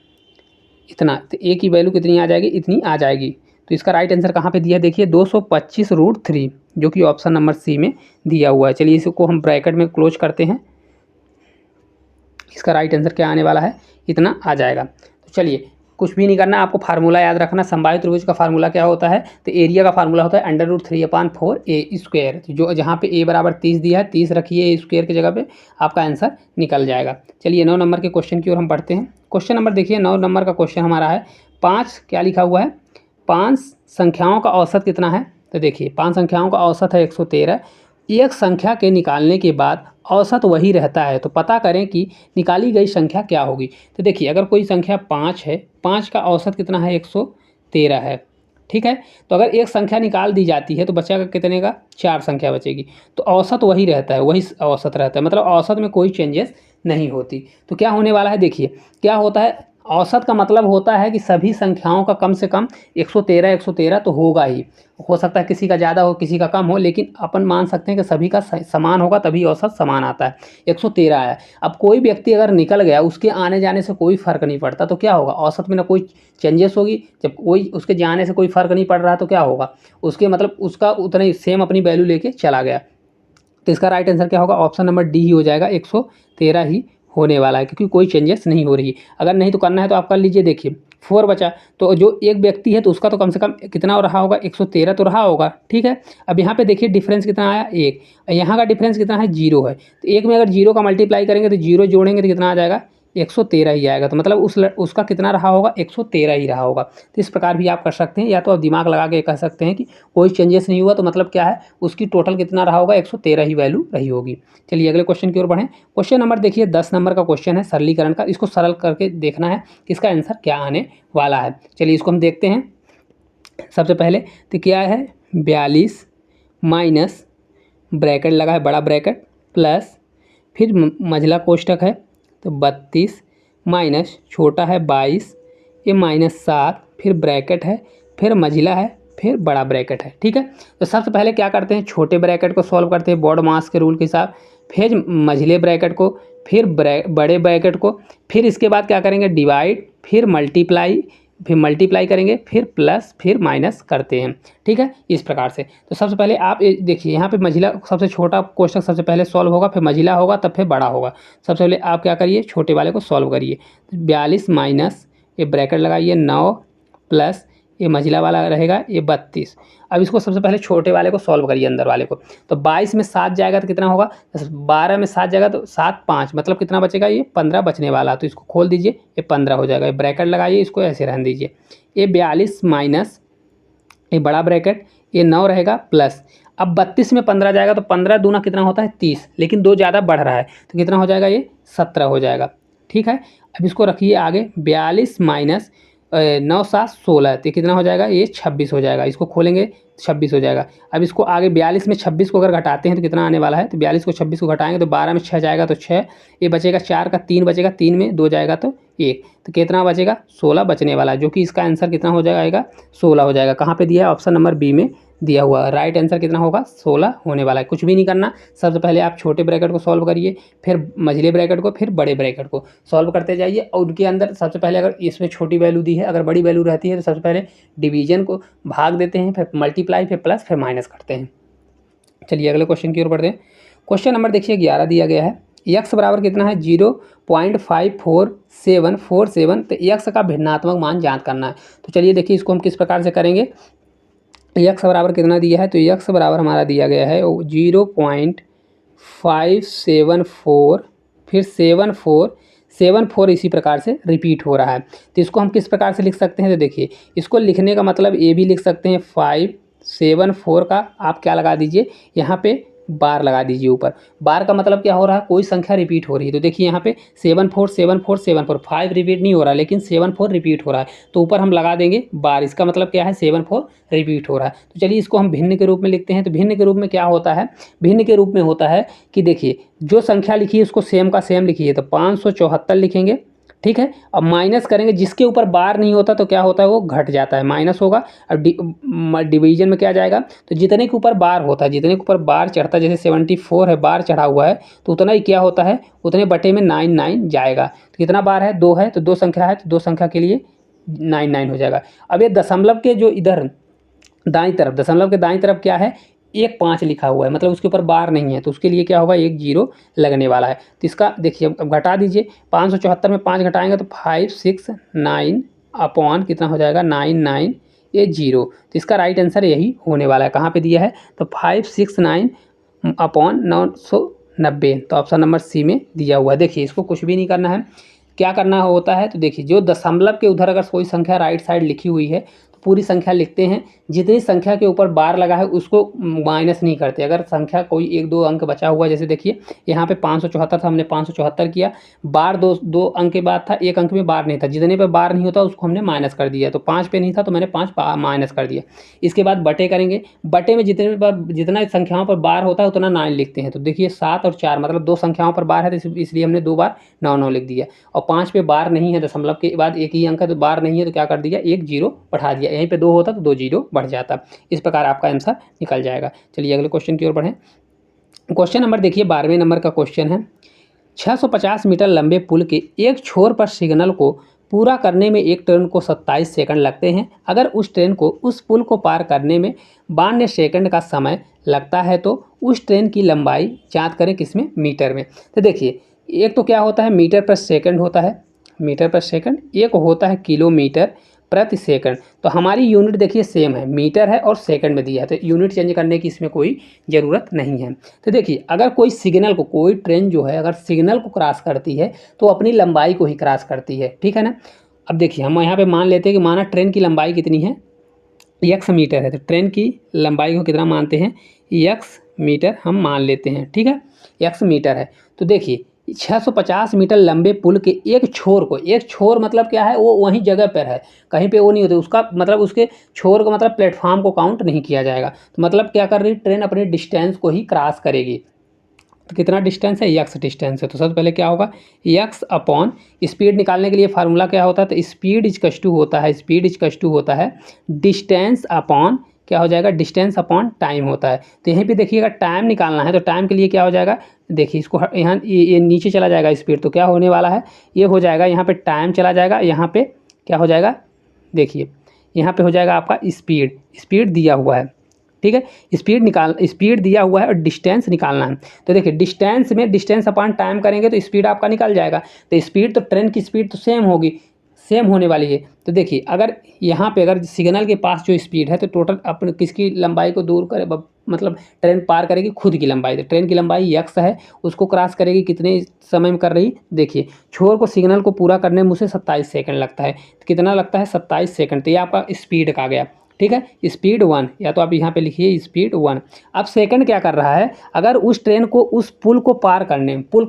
इतना। तो ए की वैल्यू कितनी आ जाएगी, इतनी आ जाएगी। तो इसका राइट आंसर कहाँ पे दिया है, देखिए 225/√3 जो कि ऑप्शन नंबर सी में दिया हुआ है। चलिए इसको हम ब्रैकेट में क्लोज करते हैं, इसका राइट आंसर क्या आने वाला है, इतना आ जाएगा। तो चलिए कुछ भी नहीं करना, आपको फार्मूला याद रखना। समबाहु त्रिभुज का फार्मूला क्या होता है, तो एरिया का फार्मूला होता है √3/4 ए स्क्वायर। तो जो जहाँ पे ए बराबर 30 दिया है 30 रखिए ए स्क्वायर की जगह पे, आपका आंसर निकल जाएगा। चलिए 9 नंबर के क्वेश्चन की ओर हम बढ़ते हैं। क्वेश्चन नंबर देखिए 9 नंबर का क्वेश्चन हमारा है 5, क्या लिखा हुआ है, 5 संख्याओं का औसत कितना है। तो देखिए 5 संख्याओं का औसत है 113। एक संख्या के निकालने के बाद औसत वही रहता है, तो पता करें कि निकाली गई संख्या क्या होगी। तो देखिए अगर कोई संख्या 5 है, 5 का औसत कितना है 113 है, ठीक है। तो अगर एक संख्या निकाल दी जाती है तो बचेगा कितने का, 4 संख्या बचेगी। तो औसत वही रहता है, वही औसत रहता है, मतलब औसत में कोई चेंजेस नहीं होती। तो क्या होने वाला है, देखिए क्या होता है, औसत का मतलब होता है कि सभी संख्याओं का कम से कम 113 तो होगा ही। हो सकता है किसी का ज़्यादा हो किसी का कम हो, लेकिन अपन मान सकते हैं कि सभी का समान होगा, तभी औसत समान आता है। 113 है। अब कोई व्यक्ति अगर निकल गया, उसके आने जाने से कोई फ़र्क नहीं पड़ता, तो क्या होगा, औसत में ना कोई चेंजेस होगी। जब कोई उसके जाने से कोई फ़र्क नहीं पड़ रहा तो क्या होगा, उसके मतलब उसका उतना ही सेम अपनी वैल्यू लेके चला गया। तो इसका राइट आंसर क्या होगा, ऑप्शन नंबर डी ही हो जाएगा, 113 ही होने वाला है, क्योंकि कोई चेंजेस नहीं हो रही। अगर नहीं तो करना है तो आप कर लीजिए। देखिए 4 बचा, तो जो एक व्यक्ति है तो उसका तो कम से कम कितना रहा होगा, 113 तो रहा होगा, ठीक है। अब यहाँ पे देखिए डिफरेंस कितना आया, 1, यहाँ का डिफरेंस कितना है, 0 है। तो एक में अगर 0 का मल्टीप्लाई करेंगे तो 0 जोड़ेंगे तो कितना आ जाएगा, 113 ही आएगा। तो मतलब उसका कितना रहा होगा, 113 ही रहा होगा। तो इस प्रकार भी आप कर सकते हैं, या तो आप दिमाग लगा के कह सकते हैं कि कोई चेंजेस नहीं हुआ, तो मतलब क्या है, उसकी टोटल कितना रहा होगा, 113 ही वैल्यू रही होगी। चलिए अगले क्वेश्चन की ओर बढ़ें। क्वेश्चन नंबर देखिए 10 नंबर का क्वेश्चन है सरलीकरण का, इसको सरल करके देखना है कि इसका आंसर क्या आने वाला है। चलिए इसको हम देखते हैं। सबसे पहले तो क्या है, 42 माइनस ब्रैकेट लगा है बड़ा ब्रैकेट, प्लस फिर मझला कोष्टक है तो 32 माइनस छोटा है 22, ये -7, फिर ब्रैकेट है, फिर मझला है, फिर बड़ा ब्रैकेट है, ठीक है। तो सबसे पहले क्या करते हैं, छोटे ब्रैकेट को सॉल्व करते हैं बॉड मास के रूल के हिसाब, फिर मझले ब्रैकेट को, फिर बड़े ब्रैकेट को, फिर इसके बाद क्या करेंगे, डिवाइड, फिर मल्टीप्लाई करेंगे, फिर प्लस, फिर माइनस करते हैं, ठीक है, इस प्रकार से। तो सबसे पहले आप देखिए यहाँ पे मझिला सबसे छोटा कोष्टक सबसे पहले सॉल्व होगा, फिर मझिला होगा, तब फिर बड़ा होगा। सबसे पहले आप क्या करिए, छोटे वाले को सॉल्व करिए। 42 माइनस ये ब्रैकेट लगाइए 9, प्लस ये मझिला वाला रहेगा ये 32। अब इसको सबसे पहले छोटे वाले को सॉल्व करिए, अंदर वाले को। तो 22 में 7 जाएगा तो कितना होगा, 12 में 7 जाएगा तो 7 5, मतलब कितना बचेगा, ये 15 बचने वाला। तो इसको खोल दीजिए, ये 15 हो जाएगा। ये ब्रैकेट लगाइए, इसको ऐसे रहने दीजिए। ये 42 माइनस ये बड़ा ब्रैकेट, ये 9 रहेगा, प्लस अब 32 में 15 जाएगा तो 15 दूना कितना होता है 30, लेकिन 2 ज़्यादा बढ़ रहा है तो कितना हो जाएगा, ये 17 हो जाएगा, ठीक है। अब इसको रखिए आगे, 42 माइनस 9 7 16, तो कितना हो जाएगा, ये 26 हो जाएगा। इसको खोलेंगे 26 हो जाएगा। अब इसको आगे 42 में 26 को अगर घटाते हैं तो कितना आने वाला है, तो 42 को 26 को घटाएंगे तो 12 में 6 जाएगा तो 6, ये बचेगा 4 का 3 बचेगा, 3 में 2 जाएगा तो 1, तो कितना बचेगा 16 बचने वाला है, जो कि इसका आंसर कितना हो जाएगा 16 हो जाएगा। कहाँ पे दिया है, ऑप्शन नंबर बी में दिया हुआ है। राइट आंसर कितना होगा 16 होने वाला है। कुछ भी नहीं करना, सबसे पहले आप छोटे ब्रैकेट को सॉल्व करिए, फिर मझले ब्रैकेट को, फिर बड़े ब्रैकेट को सॉल्व करते जाइए। और उनके अंदर सबसे पहले अगर इसमें छोटी वैल्यू दी है, अगर बड़ी वैल्यू रहती है तो सबसे पहले डिवीजन को भाग देते हैं, फिर मल्टीप्लाई, फिर प्लस, फिर माइनस करते हैं। चलिए अगले क्वेश्चन की ओर बढ़ते हैं। क्वेश्चन नंबर देखिए 11 दिया गया है। यक्स बराबर कितना है 0.544747, तो यक्स का भिन्नात्मक मान ज्ञात करना है। तो चलिए देखिए इसको हम किस प्रकार से करेंगे। यक्स बराबर कितना दिया है, तो यक्स बराबर हमारा दिया गया है 0.574, फिर 74 इसी प्रकार से रिपीट हो रहा है। तो इसको हम किस प्रकार से लिख सकते हैं, तो देखिए इसको लिखने का मतलब ये भी लिख सकते हैं 574 का आप क्या लगा दीजिए यहाँ पे बार लगा दीजिए ऊपर। बार का मतलब क्या हो रहा है, कोई संख्या रिपीट हो रही है। तो देखिए यहाँ पे 747474 5 रिपीट नहीं हो रहा है, लेकिन 74 रिपीट हो रहा है, तो ऊपर हम लगा देंगे बार। इसका मतलब क्या है 74 रिपीट हो रहा है। तो चलिए इसको हम भिन्न के रूप में लिखते हैं। तो भिन्न के रूप में क्या होता है, भिन्न के रूप में होता है कि देखिए जो संख्या लिखी है उसको सेम का सेम लिखिए, तो 574 लिखेंगे, ठीक है। अब माइनस करेंगे, जिसके ऊपर बार नहीं होता तो क्या होता है वो घट जाता है, माइनस होगा। अब डिवीजन में क्या जाएगा, तो जितने के ऊपर बार होता है, जितने के ऊपर बार चढ़ता है, जैसे 74 है बार चढ़ा हुआ है, तो उतना ही क्या होता है, उतने बटे में 99 जाएगा। तो कितना बार है 2 है, तो 2 संख्या है, तो 2 संख्या के लिए 99 हो जाएगा। अब ये दशमलव के जो इधर दाईं तरफ, दशमलव के दाईं तरफ क्या है 1 5 लिखा हुआ है, मतलब उसके ऊपर बार नहीं है, तो उसके लिए क्या होगा 1 0 लगने वाला है। तो इसका देखिए अब घटा दीजिए, 574 में 5 घटाएंगे तो 569 अपॉन कितना हो जाएगा 99 ये 0। तो इसका राइट आंसर यही होने वाला है। कहाँ पे दिया है, तो 569 अपॉन 990, तो ऑप्शन नंबर सी में दिया हुआ है। देखिए इसको कुछ भी नहीं करना है, क्या करना होता है, तो देखिए जो दशमलव के उधर अगर कोई संख्या राइट साइड लिखी हुई है तो पूरी संख्या लिखते हैं, जितनी संख्या के ऊपर बार लगा है उसको माइनस नहीं करते। अगर संख्या कोई 1 2 अंक बचा हुआ, जैसे देखिए यहाँ पे 574 था, हमने 574 किया, बार दो अंक के बाद था, 1 अंक में बार नहीं था, जितने पे बार नहीं होता उसको हमने माइनस कर दिया। तो 5 पे नहीं था तो मैंने 5 माइनस कर दिया। इसके बाद बटे करेंगे, बटे में जितना संख्याओं पर बार होता है उतना 9 लिखते हैं। तो देखिए 7 और 4 मतलब 2 संख्याओं पर बार है, तो इसलिए हमने 2 बार 9 लिख दिया। और 5 पे बार नहीं है, दशमलव के बाद एक ही अंक है तो बार नहीं है, तो क्या कर दिया 1 0 बढ़ा दिया। यहीं पे 2 होता तो 2 0 बढ़ जाता। इस प्रकार आपका आंसर निकल जाएगा। चलिए अगले क्वेश्चन की ओर बढ़ें। क्वेश्चन नंबर देखिए 12वें नंबर का क्वेश्चन है। 650 मीटर लंबे पुल के एक छोर पर सिग्नल को पूरा करने में एक ट्रेन को 27 सेकंड लगते हैं। अगर उस ट्रेन को उस पुल को पार करने में 52 सेकंड का समय लगता है तो उस ट्रेन की लंबाई ज्ञात करें, किसमें, मीटर में। तो देखिए एक तो क्या होता है मीटर पर सेकंड होता है, मीटर पर सेकंड, एक होता है किलोमीटर प्रति सेकंड। तो हमारी यूनिट देखिए सेम है, मीटर है और सेकंड में दिया है, तो यूनिट चेंज करने की इसमें कोई ज़रूरत नहीं है। तो देखिए अगर कोई सिग्नल को, कोई ट्रेन जो है अगर सिग्नल को क्रॉस करती है तो अपनी लंबाई को ही क्रॉस करती है, ठीक है ना। अब देखिए हम यहाँ पे मान लेते हैं कि माना ट्रेन की लंबाई कितनी है, x मीटर है, तो ट्रेन की लंबाई को कितना मानते हैं, x मीटर हम मान लेते हैं, ठीक है, x मीटर है। तो देखिए 650 मीटर लंबे पुल के एक छोर को, एक छोर मतलब क्या है, वो वहीं जगह पर है, कहीं पे वो नहीं होते, उसका मतलब उसके छोर का मतलब प्लेटफॉर्म को काउंट नहीं किया जाएगा। तो मतलब क्या कर रही है, ट्रेन अपने डिस्टेंस को ही क्रॉस करेगी। तो कितना डिस्टेंस है, यक्स डिस्टेंस है। तो सबसे पहले क्या होगा, यक्स अपॉन स्पीड निकालने के लिए फार्मूला क्या होता है, तो स्पीड इजकस होता है, स्पीड इजकस होता है डिस्टेंस अपॉन क्या हो जाएगा, डिस्टेंस अपॉन टाइम होता है। तो यहीं पे देखिएगा टाइम निकालना है, तो टाइम के लिए क्या हो जाएगा, देखिए इसको यहाँ ये नीचे चला जाएगा स्पीड, तो क्या होने वाला है, ये हो जाएगा यहाँ पे टाइम चला जाएगा, यहाँ पे क्या हो जाएगा, देखिए यहाँ पे हो जाएगा आपका स्पीड, स्पीड दिया हुआ है, ठीक है, स्पीड दिया हुआ है और डिस्टेंस निकालना है। तो देखिए डिस्टेंस में डिस्टेंस अपॉन टाइम करेंगे तो स्पीड आपका निकल जाएगा। तो स्पीड तो ट्रेन की स्पीड तो सेम होगी, सेम होने वाली है। तो देखिए अगर यहाँ पे अगर सिग्नल के पास जो स्पीड है तो टोटल अपने किसकी लंबाई को दूर करे, मतलब ट्रेन पार करेगी खुद की लंबाई। तो ट्रेन की लंबाई यक्स है, उसको क्रॉस करेगी कितने समय में कर रही, देखिए छोर को सिग्नल को पूरा करने में उसे 27 सेकंड लगता है। तो कितना लगता है, 27 सेकंड। तो ये आपका स्पीड का गया, ठीक है, स्पीड 1, या तो आप यहाँ पे लिखिए स्पीड 1। अब सेकंड क्या कर रहा है, अगर उस ट्रेन को उस पुल को पार करने, पुल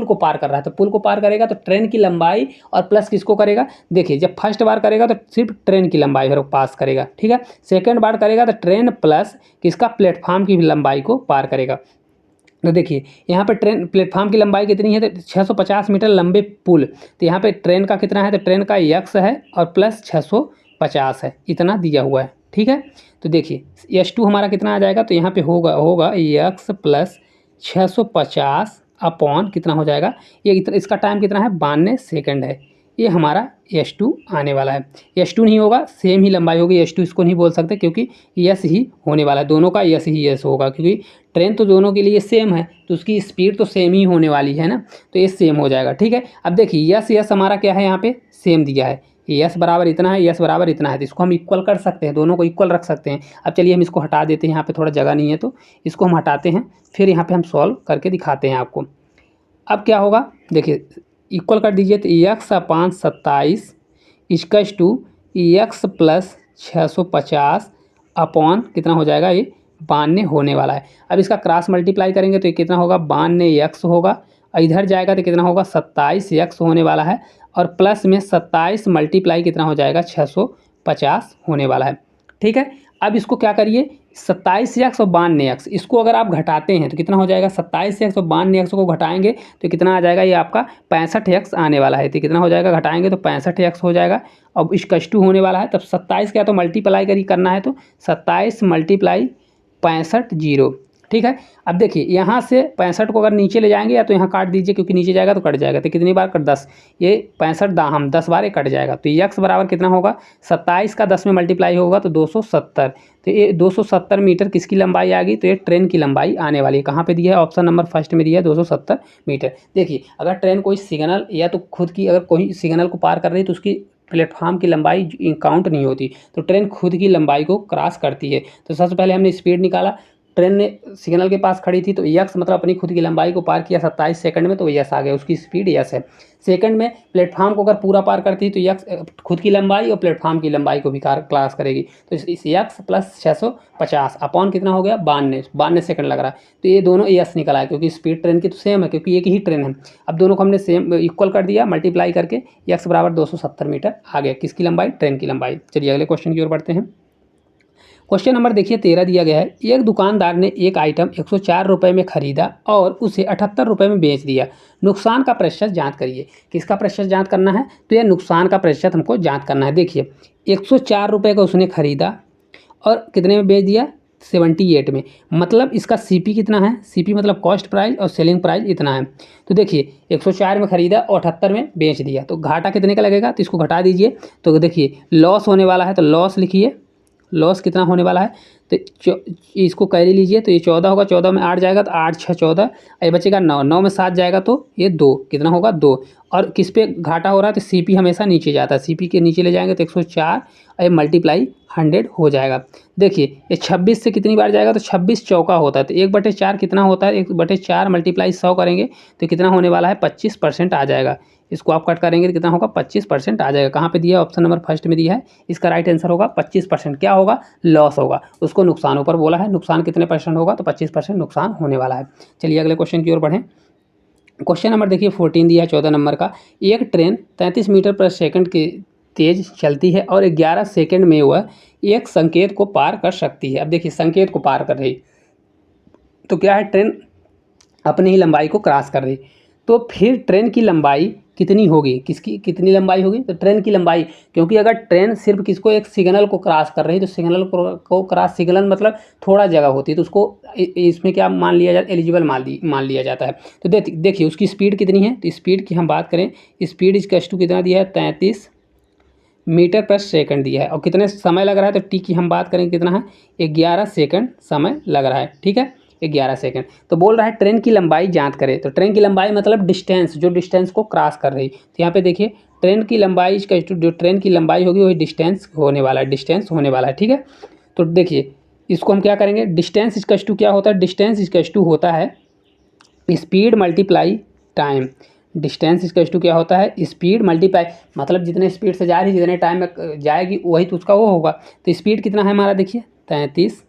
को पार कर रहा है, तो पुल को पार करेगा तो ट्रेन की लंबाई और प्लस किसको करेगा, देखिए जब फर्स्ट बार करेगा तो सिर्फ ट्रेन की लंबाई फिर पास करेगा, ठीक है, सेकंड बार करेगा तो ट्रेन प्लस किसका, प्लेटफॉर्म की लंबाई को पार करेगा। तो देखिए यहाँ पे ट्रेन प्लेटफॉर्म की लंबाई कितनी है, तो 650 मीटर लंबे पुल। तो यहाँ पे ट्रेन का कितना है, तो ट्रेन का यक्स है और प्लस 650 है, इतना दिया हुआ है। ठीक है, तो देखिए S2 हमारा कितना आ जाएगा, तो यहाँ पे होगा होगा यक्स प्लस 650 अपॉन कितना हो जाएगा, ये इतना, इसका टाइम कितना है 92 सेकंड है। ये हमारा S2 आने वाला है। S2 नहीं होगा, सेम ही लंबाई होगी, S2 इसको नहीं बोल सकते क्योंकि यस ही होने वाला है, दोनों का यस ही यस होगा, क्योंकि ट्रेन तो दोनों के लिए सेम है तो उसकी स्पीड तो सेम ही होने वाली है ना, तो ये सेम हो जाएगा। ठीक है, अब देखिए यस यस हमारा क्या है, यहाँ पे सेम दिया है, यस बराबर इतना है, यस बराबर इतना है, तो इसको हम इक्वल कर सकते हैं, दोनों को इक्वल रख सकते हैं। अब चलिए हम इसको हटा देते हैं, यहाँ पे थोड़ा जगह नहीं है तो इसको हम हटाते हैं, फिर यहाँ पे हम सॉल्व करके दिखाते हैं आपको। अब क्या होगा, देखिए इक्वल कर दीजिए, तो X upon 27 equals to X plus 650 upon कितना हो जाएगा, ये 92 होने वाला है। अब इसका क्रॉस मल्टीप्लाई करेंगे तो ये कितना होगा, 92 यक्स होगा, इधर जाएगा तो कितना होगा 27 यक्स होने वाला है, और प्लस में 27 मल्टीप्लाई कितना हो जाएगा 650 होने वाला है। ठीक है, अब इसको क्या करिए, 27 एक्स और 92 एक्स, इसको अगर आप घटाते हैं तो कितना हो जाएगा, 27 एक्स और 92 एक्स को घटाएंगे तो कितना आ जाएगा, ये आपका 65 एक्स आने वाला है। तो कितना हो जाएगा, घटाएंगे तो 65 एक्स हो जाएगा। अब इसका 2 होने वाला है, तब 27 क्या तो मल्टीप्लाई करना है, तो 27 मल्टीप्लाई 65 जीरो। ठीक है, अब देखिए यहाँ से 65 को अगर नीचे ले जाएंगे या तो यहाँ काट दीजिए, क्योंकि नीचे जाएगा तो कट जाएगा, तो कितनी बार कट 10, ये 65 दाहम 10 बार ये कट जाएगा, तो यक्स बराबर कितना होगा, 27 का 10 में मल्टीप्लाई होगा तो 270। तो ये 270 मीटर किसकी लंबाई आ गई, तो ये ट्रेन की लंबाई आने वाली है। कहाँ पे दिया है, ऑप्शन नंबर फर्स्ट में दिया है 270 मीटर। देखिए अगर ट्रेन कोई सिग्नल या तो खुद की अगर कोई सिग्नल को पार कर रही है तो उसकी प्लेटफॉर्म की लंबाई काउंट नहीं होती, तो ट्रेन खुद की लंबाई को क्रॉस करती है। तो सबसे पहले हमने स्पीड निकाला, ट्रेन ने सिग्नल के पास खड़ी थी तो यक्स मतलब अपनी खुद की लंबाई को पार किया 27 सेकंड में, तो यस आ गया, उसकी स्पीड यस है। सेकंड में प्लेटफॉर्म को अगर पूरा पार करती है तो यक्स खुद की लंबाई और प्लेटफॉर्म की लंबाई को भी क्लास करेगी, तो इस यक्स प्लस 650 अपॉन कितना हो गया 92 सेकंड लग रहा है, तो ये दोनों यस निकला है, क्योंकि स्पीड ट्रेन की तो सेम है, क्योंकि एक ही ट्रेन है। अब दोनों को हमने सेम इक्वल कर दिया, मल्टीप्लाई करके यक्स बराबर 270 मीटर आ गया, किसकी लंबाई, ट्रेन की लंबाई। चलिए अगले क्वेश्चन की ओर बढ़ते हैं। क्वेश्चन नंबर देखिए 13 दिया गया है, एक दुकानदार ने एक आइटम 104 रुपये में खरीदा और उसे 78 रुपये में बेच दिया, नुकसान का प्रतिशत ज्ञात करिए। किसका प्रतिशत ज्ञात करना है, तो यह नुकसान का प्रतिशत हमको ज्ञात करना है। देखिए 104 रुपये का उसने खरीदा और कितने में बेच दिया, 78 में, मतलब इसका CP कितना है, CP मतलब कॉस्ट प्राइस और सेलिंग प्राइस इतना है। तो देखिए 104 में खरीदा और 78 में बेच दिया, तो घाटा कितने का लगेगा, तो इसको घटा दीजिए, तो देखिए लॉस होने वाला है, तो लॉस लिखिए, लॉस कितना होने वाला है, तो इसको कैरी लीजिए, तो ये 14 होगा, 14 में 8 जाएगा तो 8 6 14, ये बचेगा 9, 9 में 7 जाएगा तो ये 2, कितना होगा 2। और किस पे घाटा हो रहा है, तो CP हमेशा नीचे जाता है, CP के नीचे ले जाएंगे तो 104 और ये मल्टीप्लाई 100 हो जाएगा। देखिए ये 26 से कितनी बार जाएगा, तो 26 चौका होता है, तो 1/4 कितना होता है, 1/4 मल्टीप्लाई 100 करेंगे तो कितना होने वाला है 25% आ जाएगा। इसको आप कट करेंगे तो कितना होगा 25% आ जाएगा। कहाँ पे दिया है, ऑप्शन नंबर फर्स्ट में दिया है, इसका राइट आंसर होगा 25%। क्या होगा, लॉस होगा, उसको नुकसान ऊपर बोला है, नुकसान कितने % होगा, तो 25% नुकसान होने वाला है। चलिए अगले क्वेश्चन की ओर बढ़ें। क्वेश्चन नंबर देखिए 14 दिया है 14 नंबर का, एक ट्रेन 33 मीटर पर सेकंड की तेज चलती है और 11 सेकंड में वह एक संकेत को पार कर सकती है। अब देखिए संकेत को पार कर रही, तो क्या है, ट्रेन अपनी ही लंबाई को क्रॉस कर रही, तो फिर ट्रेन की लंबाई कितनी होगी, किसकी कितनी लंबाई होगी, तो ट्रेन की लंबाई, क्योंकि अगर ट्रेन सिर्फ किसको, एक सिग्नल को क्रॉस कर रही है, तो सिग्नल को क्रॉस, सिग्नल मतलब थोड़ा जगह होती है, तो उसको इसमें क्या मान लिया जाता है, एलिजिबल मान लिया जाता है। तो देखिए उसकी स्पीड कितनी है, तो स्पीड की हम बात करें, स्पीड इक्वल्स टू कितना दिया है 33 मीटर पर सेकंड दिया है, और कितने समय लग रहा है, तो टी की हम बात करें कितना है 11 सेकंड समय लग रहा है। ठीक है, 11 सेकंड। तो बोल रहा है ट्रेन की लंबाई ज्ञात करें, तो ट्रेन की लंबाई मतलब डिस्टेंस, जो डिस्टेंस को क्रॉस कर रही, तो यहाँ पे देखिए ट्रेन की लंबाई का जो ट्रेन की लंबाई होगी वही डिस्टेंस होने वाला है, डिस्टेंस होने वाला है। ठीक है, तो देखिए इसको हम क्या करेंगे, डिस्टेंस इक्वल्स टू क्या होता है, डिस्टेंस इक्वल्स टू होता है speed multiply time. Distance equals to क्या होता है, स्पीड मल्टीप्लाई, मतलब जितने स्पीड से जा रही, जितने टाइम में जाएगी वही तो उसका वो होगा। तो स्पीड कितना है हमारा, देखिए 33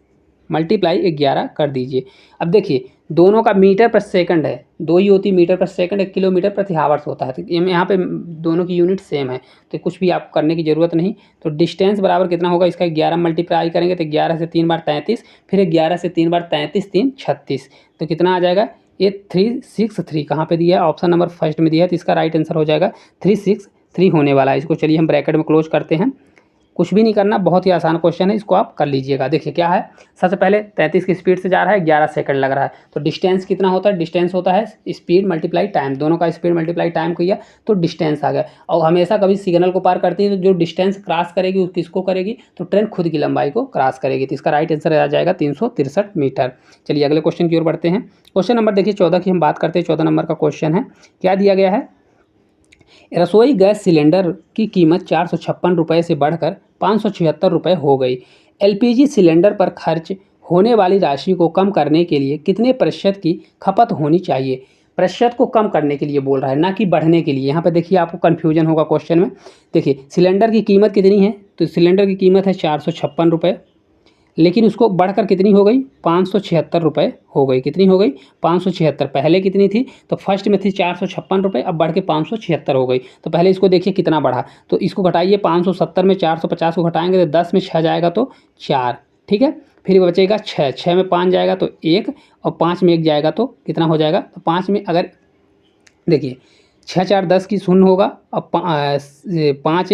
मल्टीप्लाई 11 कर दीजिए। अब देखिए दोनों का मीटर पर सेकंड है, दो ही होती मीटर पर सेकंड, 1 किलोमीटर प्रति हावर्स होता है, तो यहाँ पे दोनों की यूनिट सेम है, तो कुछ भी आपको करने की ज़रूरत नहीं। तो डिस्टेंस बराबर कितना होगा, इसका 11 मल्टीप्लाई करेंगे तो 11 से 3 बार 33, फिर 11 से 3 बार 33 3 36, तो कितना आ जाएगा ये 363 कहाँ पे दिया है, ऑप्शन नंबर फर्स्ट में दिया है, तो इसका राइट आंसर हो जाएगा 363 होने वाला है। इसको चलिए हम ब्रैकेट में क्लोज करते हैं। कुछ भी नहीं करना, बहुत ही आसान क्वेश्चन है, इसको आप कर लीजिएगा। देखिए क्या है, सबसे पहले 33 की स्पीड से जा रहा है, 11 सेकंड लग रहा है, तो डिस्टेंस कितना होता है, डिस्टेंस होता है स्पीड मल्टीप्लाई टाइम, दोनों का स्पीड मल्टीप्लाई टाइम किया तो डिस्टेंस आ गया। और हमेशा कभी सिग्नल को पार करती है तो जो डिस्टेंस क्रॉस करेगी वो किसको करेगी, तो ट्रेन खुद की लंबाई को क्रॉस करेगी। तो इसका राइट आंसर आ जाएगा 363 मीटर। चलिए अगले क्वेश्चन की ओर बढ़ते हैं। क्वेश्चन नंबर देखिए 14 की हम बात करते हैं। 14 नंबर का क्वेश्चन है, क्या दिया गया है, रसोई गैस सिलेंडर की कीमत 456 रुपये से बढ़कर 576 रुपये हो गई। एलपीजी सिलेंडर पर खर्च होने वाली राशि को कम करने के लिए कितने प्रतिशत की खपत होनी चाहिए। प्रतिशत को कम करने के लिए बोल रहा है, ना कि बढ़ने के लिए। यहाँ पे देखिए आपको कन्फ्यूजन होगा क्वेश्चन में। देखिए सिलेंडर की कीमत कितनी है, तो सिलेंडर की कीमत है 456 रुपये, लेकिन उसको बढ़कर कितनी हो गई, 576 रुपये हो गई। कितनी हो गई, 576। पहले कितनी थी, तो फर्स्ट में थी 456 रुपये, अब बढ़ के 576 हो गई। तो पहले इसको देखिए कितना बढ़ा, तो इसको घटाइए, 570 में 450 को घटाएंगे तो 10 में 6 जाएगा तो 4, ठीक है। फिर बचेगा 6, 6 में 5 जाएगा तो 1, और 5 में 1 जाएगा तो कितना हो जाएगा, तो 5 में अगर देखिए 6 4 10 की शून्य होगा, और 5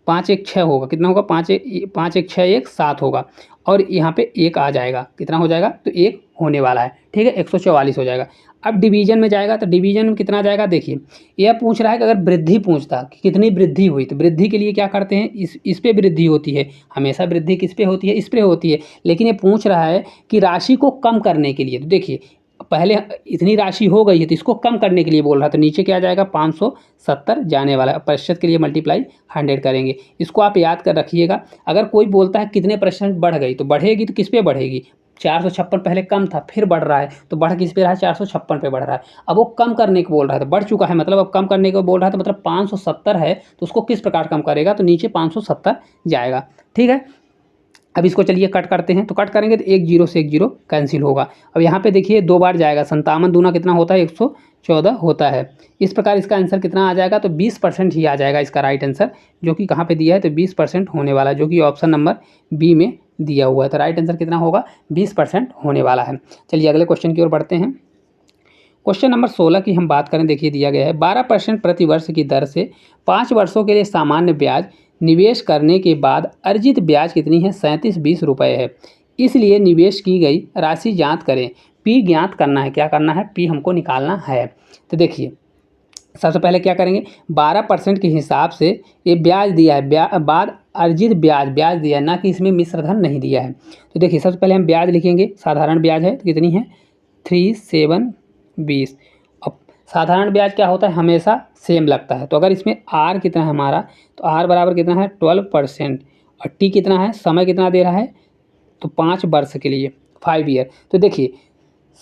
1 6 होगा, कितना होगा, 5 1 6 1 7 होगा, और यहाँ पे 1 आ जाएगा, कितना हो जाएगा, तो 1 होने वाला है, ठीक है, 144 हो जाएगा। अब डिवीजन में जाएगा तो डिवीजन में कितना जाएगा, देखिए यह पूछ रहा है कि अगर वृद्धि पूछता कि कितनी वृद्धि हुई, तो वृद्धि के लिए क्या करते हैं, इस पे वृद्धि होती है, हमेशा वृद्धि किस पे होती है, इस पे होती है। लेकिन ये पूछ रहा है कि राशि को कम करने के लिए, तो देखिए पहले इतनी राशि हो गई है तो इसको कम करने के लिए बोल रहा है, तो नीचे क्या जाएगा, 570 जाने वाला है। प्रतिशत के लिए मल्टीप्लाई 100 करेंगे, इसको आप याद कर रखिएगा। अगर कोई बोलता है कितने परसेंट बढ़ गई, तो बढ़ेगी तो किस पे बढ़ेगी, 456 पहले कम था फिर बढ़ रहा है, तो बढ़ किस पे रहा है, 456 पे बढ़ रहा है। अब वो कम करने को बोल रहा है तो बढ़ चुका है, मतलब अब कम करने को बोल रहा है, तो मतलब 570 है, तो उसको किस प्रकार कम करेगा, तो नीचे 570 जाएगा, ठीक है। अब इसको चलिए कट करते हैं, तो कट करेंगे तो 1 0 से 1 0 कैंसिल होगा। अब यहाँ पे देखिए 2 बार जाएगा, 57 दूना कितना होता है, 114 होता है। इस प्रकार इसका आंसर कितना आ जाएगा, तो 20% ही आ जाएगा इसका राइट आंसर, जो कि कहाँ पे दिया है, तो 20% होने वाला है, जो कि ऑप्शन नंबर बी में दिया हुआ है। तो राइट आंसर कितना होगा, 20% होने वाला है। चलिए अगले क्वेश्चन की ओर बढ़ते हैं। क्वेश्चन नंबर 16 की हम बात करें, देखिए दिया गया है 12% प्रति वर्ष की दर से 5 वर्षों के लिए सामान्य ब्याज निवेश करने के बाद अर्जित ब्याज कितनी है, 3720 रुपये है। इसलिए निवेश की गई राशि ज्ञात करें। पी ज्ञात करना है, क्या करना है, पी हमको निकालना है। तो देखिए सबसे पहले क्या करेंगे, 12% के हिसाब से ये ब्याज दिया है, बाद अर्जित ब्याज दिया है, ना कि इसमें मिश्रधन नहीं दिया है। तो देखिए सबसे पहले हम ब्याज लिखेंगे, साधारण ब्याज है तो कितनी है, 3720। अब साधारण ब्याज क्या होता है, हमेशा सेम लगता है। तो अगर इसमें आर कितना है हमारा, तो आर बराबर कितना है 12%, और टी कितना है, समय कितना दे रहा है, तो 5 वर्ष के लिए 5 ईयर। तो देखिए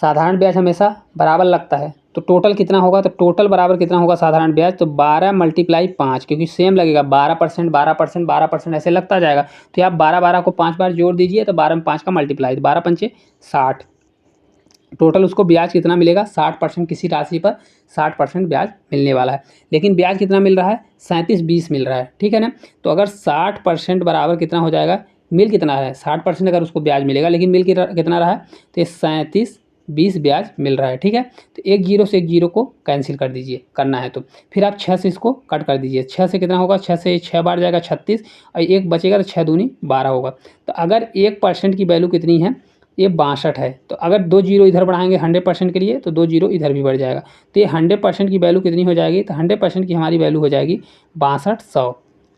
साधारण ब्याज हमेशा बराबर लगता है, तो टोटल कितना होगा, तो टोटल बराबर कितना होगा साधारण ब्याज, तो 12 × 5, क्योंकि सेम लगेगा, 12% 12% 12% ऐसे लगता जाएगा। तो आप 12 को 5 बार जोड़ दीजिए, तो 12 में 5 का मल्टीप्लाई, तो 12 पंचे 60, टोटल उसको ब्याज कितना मिलेगा, 60%, किसी राशि पर 60% ब्याज मिलने वाला है। लेकिन ब्याज कितना मिल रहा है, 3720 मिल रहा है, ठीक है ना। तो अगर 60% बराबर कितना हो जाएगा, मिल कितना है, 60% अगर उसको ब्याज मिलेगा, लेकिन मिल कितना रहा है, तो ये 3720 ब्याज मिल रहा है, ठीक है। तो 1 0 से 1 0 को कैंसिल कर दीजिए, करना है तो फिर आप 6 से इसको कट कर दीजिए। 6 से कितना होगा, 6 से 6 बार जाएगा 36, और 1 बचेगा तो 6 दूनी 12 होगा। तो अगर 1% की वैल्यू कितनी है, ये 62 है। तो अगर 2 0 इधर बढ़ाएंगे 100% के लिए, तो 2 0 इधर भी बढ़ जाएगा। तो ये 100% की वैल्यू कितनी हो जाएगी, तो 100% की हमारी वैल्यू हो जाएगी 6200।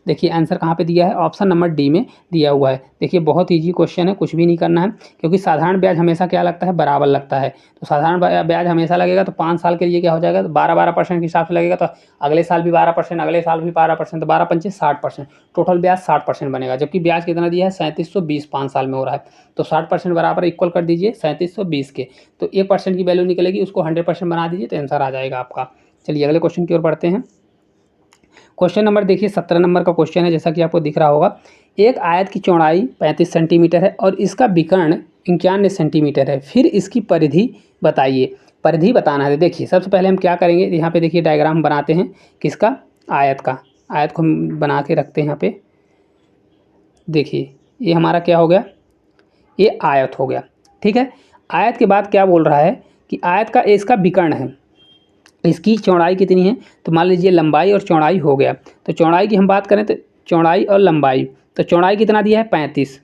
देखिए आंसर कहाँ पे दिया है, ऑप्शन नंबर डी में दिया हुआ है। देखिए बहुत ईजी क्वेश्चन है, कुछ भी नहीं करना है, क्योंकि साधारण ब्याज हमेशा क्या लगता है, बराबर लगता है। तो साधारण ब्याज हमेशा लगेगा, तो 5 साल के लिए क्या हो जाएगा, तो 12% के हिसाब से लगेगा, तो अगले साल भी 12%, अगले साल भी 12%, तो 12 पंचे 60%, टोटल ब्याज 60% बनेगा। जबकि ब्याज कितना दिया है, 3720 5 साल में हो रहा है, तो 60% बराबर इक्वल कर दीजिए 3720 के, तो 1% की वैल्यू निकलेगी, उसको 100% बना दीजिए, तो आंसर आ जाएगा आपका। चलिए अगले क्वेश्चन की ओर बढ़ते हैं। क्वेश्चन नंबर देखिए 17 नंबर का क्वेश्चन है, जैसा कि आपको दिख रहा होगा। एक आयत की चौड़ाई 35 सेंटीमीटर है और इसका विकर्ण 91 सेंटीमीटर है, फिर इसकी परिधि बताइए। परिधि बताना है। देखिए सबसे पहले हम क्या करेंगे, यहाँ पे देखिए डायग्राम बनाते हैं किसका, आयत का। आयत को हम बना के रखते हैं यहाँ पे। देखिए ये हमारा क्या हो गया, ये आयत हो गया, ठीक है। आयत के बाद क्या बोल रहा है कि आयत का इसका विकर्ण है, इसकी चौड़ाई कितनी है, तो मान लीजिए लंबाई और चौड़ाई हो गया। तो चौड़ाई की हम बात करें तो चौड़ाई और लंबाई, तो चौड़ाई कितना दिया है 35,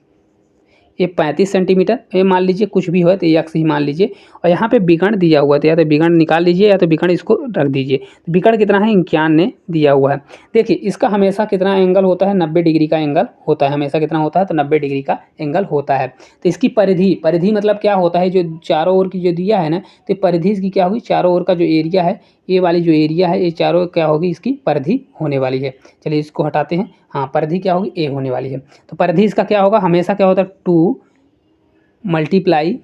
ये 35 सेंटीमीटर, ये मान लीजिए कुछ भी हो तो ये अक्स ही मान लीजिए। और यहाँ पे विकर्ण दिया हुआ है, तो या तो विकर्ण निकाल लीजिए या तो विकर्ण इसको रख दीजिए। तो विकर्ण कितना है 91 दिया हुआ है। देखिए इसका हमेशा कितना एंगल होता है, 90 डिग्री का एंगल होता है, हमेशा कितना होता है, तो 90 डिग्री का एंगल होता है। तो इसकी परिधि, परिधि मतलब क्या होता है, जो चारों ओर की जो दिया है ना, तो परिधि इसकी क्या होगी, चारों ओर का जो एरिया है, ये वाली जो एरिया है, ये चारों क्या होगी, इसकी परिधि होने वाली है। चलिए इसको हटाते हैं, हाँ परिधि क्या होगी, ए होने वाली है। तो परिधि इसका क्या होगा, हमेशा क्या होता है 2 मल्टीप्लाई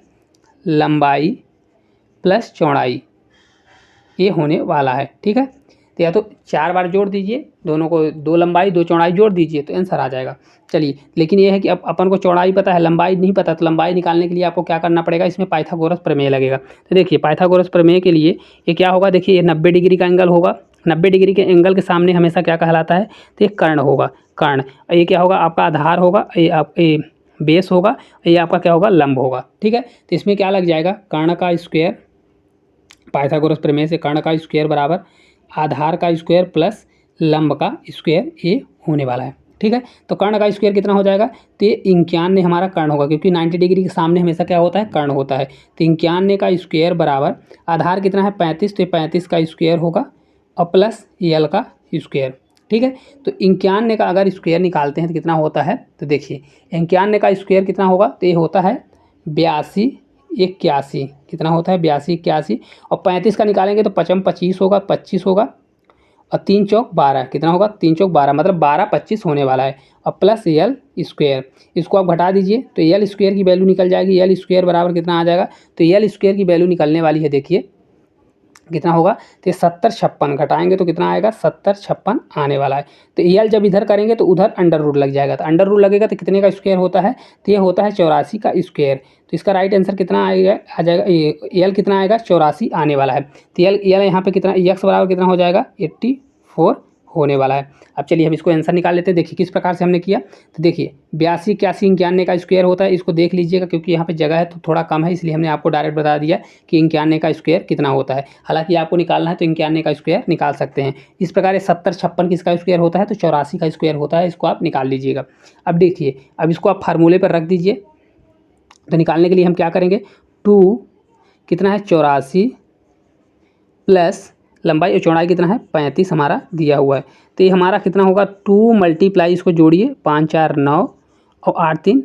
लंबाई प्लस चौड़ाई, ये होने वाला है। ठीक है, तो या तो 4 बार जोड़ दीजिए दोनों को, 2 लंबाई 2 चौड़ाई जोड़ दीजिए तो आंसर आ जाएगा। चलिए लेकिन ये है कि अब अपन को चौड़ाई पता है, लंबाई नहीं पता, तो लंबाई निकालने के लिए आपको क्या करना पड़ेगा, इसमें पाइथागोरस प्रमेय लगेगा। तो देखिए पाइथागोरस प्रमेय के लिए ये क्या होगा, देखिए ये 90 डिग्री का एंगल होगा, 90 डिग्री के एंगल के सामने हमेशा क्या कहलाता है, तो ये कर्ण होगा, कर्ण। ये क्या होगा, आपका आधार होगा, ये बेस होगा, ये आपका क्या होगा, लंब होगा। ठीक है, तो इसमें क्या लग जाएगा, कर्ण का स्क्वायर, पाइथागोरस प्रमेय से कर्ण का स्क्वायर बराबर आधार का स्क्वायर प्लस लंब का स्क्वायर, ये होने वाला है। ठीक है, तो कर्ण का स्क्वायर कितना हो जाएगा, तो ये 91 हमारा कर्ण होगा, क्योंकि 90 डिग्री के सामने हमेशा क्या होता है, कर्ण होता है। तो 91 का स्क्वायर बराबर आधार कितना है 35, तो 35 का स्क्वायर होगा और प्लस यल का स्क्वायर। ठीक है, तो 91 का अगर स्क्वायर निकालते हैं तो कितना होता है, तो देखिए 91 का स्क्वायर कितना होगा, तो ये होता है 82 81, कितना होता है 82 81, और 35 का निकालेंगे तो 55 25 होगा, 25 होगा, और 3 चौक 12, कितना होगा 3 चौक 12, मतलब 12 25 होने वाला है, और प्लस यल स्क्वायर, इसको आप घटा दीजिए तो यल स्क्वायर की वैल्यू निकल जाएगी, यल स्क्वायर बराबर कितना आ जाएगा, तो यल स्क्वायर की वैल्यू निकलने वाली है, देखिए कितना होगा, तो 70 56 घटाएंगे तो कितना आएगा, 70 56 आने वाला है। तो यल जब इधर करेंगे तो उधर अंडर रूट लग जाएगा, तो अंडर रूट लगेगा तो कितने का स्क्वायर होता है, तो ये होता है 84 का स्क्वायर। तो इसका राइट आंसर कितना आएगा, आ जाएगा, यल कितना आएगा 84 आने वाला है। तो यल यहाँ पे कितना, एक्स बराबर कितना हो जाएगा 84 होने वाला है। अब चलिए हम इसको आंसर निकाल लेते हैं। देखिए किस प्रकार से हमने किया, तो देखिए 82 81 91 का स्क्वायर होता है, इसको देख लीजिएगा क्योंकि यहाँ पे जगह है तो थोड़ा कम है, इसलिए हमने आपको डायरेक्ट बता दिया कि 91 का स्क्वायर कितना होता है। हालांकि आपको निकालना है तो 91 का स्क्वायर निकाल सकते हैं। इस प्रकार 70 56 किसका स्क्वायर होता है, तो 84 का स्क्वायर होता है, इसको आप निकाल लीजिएगा। अब देखिए अब इसको आप फार्मूले पर रख दीजिए, तो निकालने के लिए हम क्या करेंगे, 2 कितना है 84 प्लस लंबाई और चौड़ाई कितना है 35 हमारा दिया हुआ है, तो ये हमारा कितना होगा 2 मल्टीप्लाई, इसको जोड़िए 5 4 9 और 8 3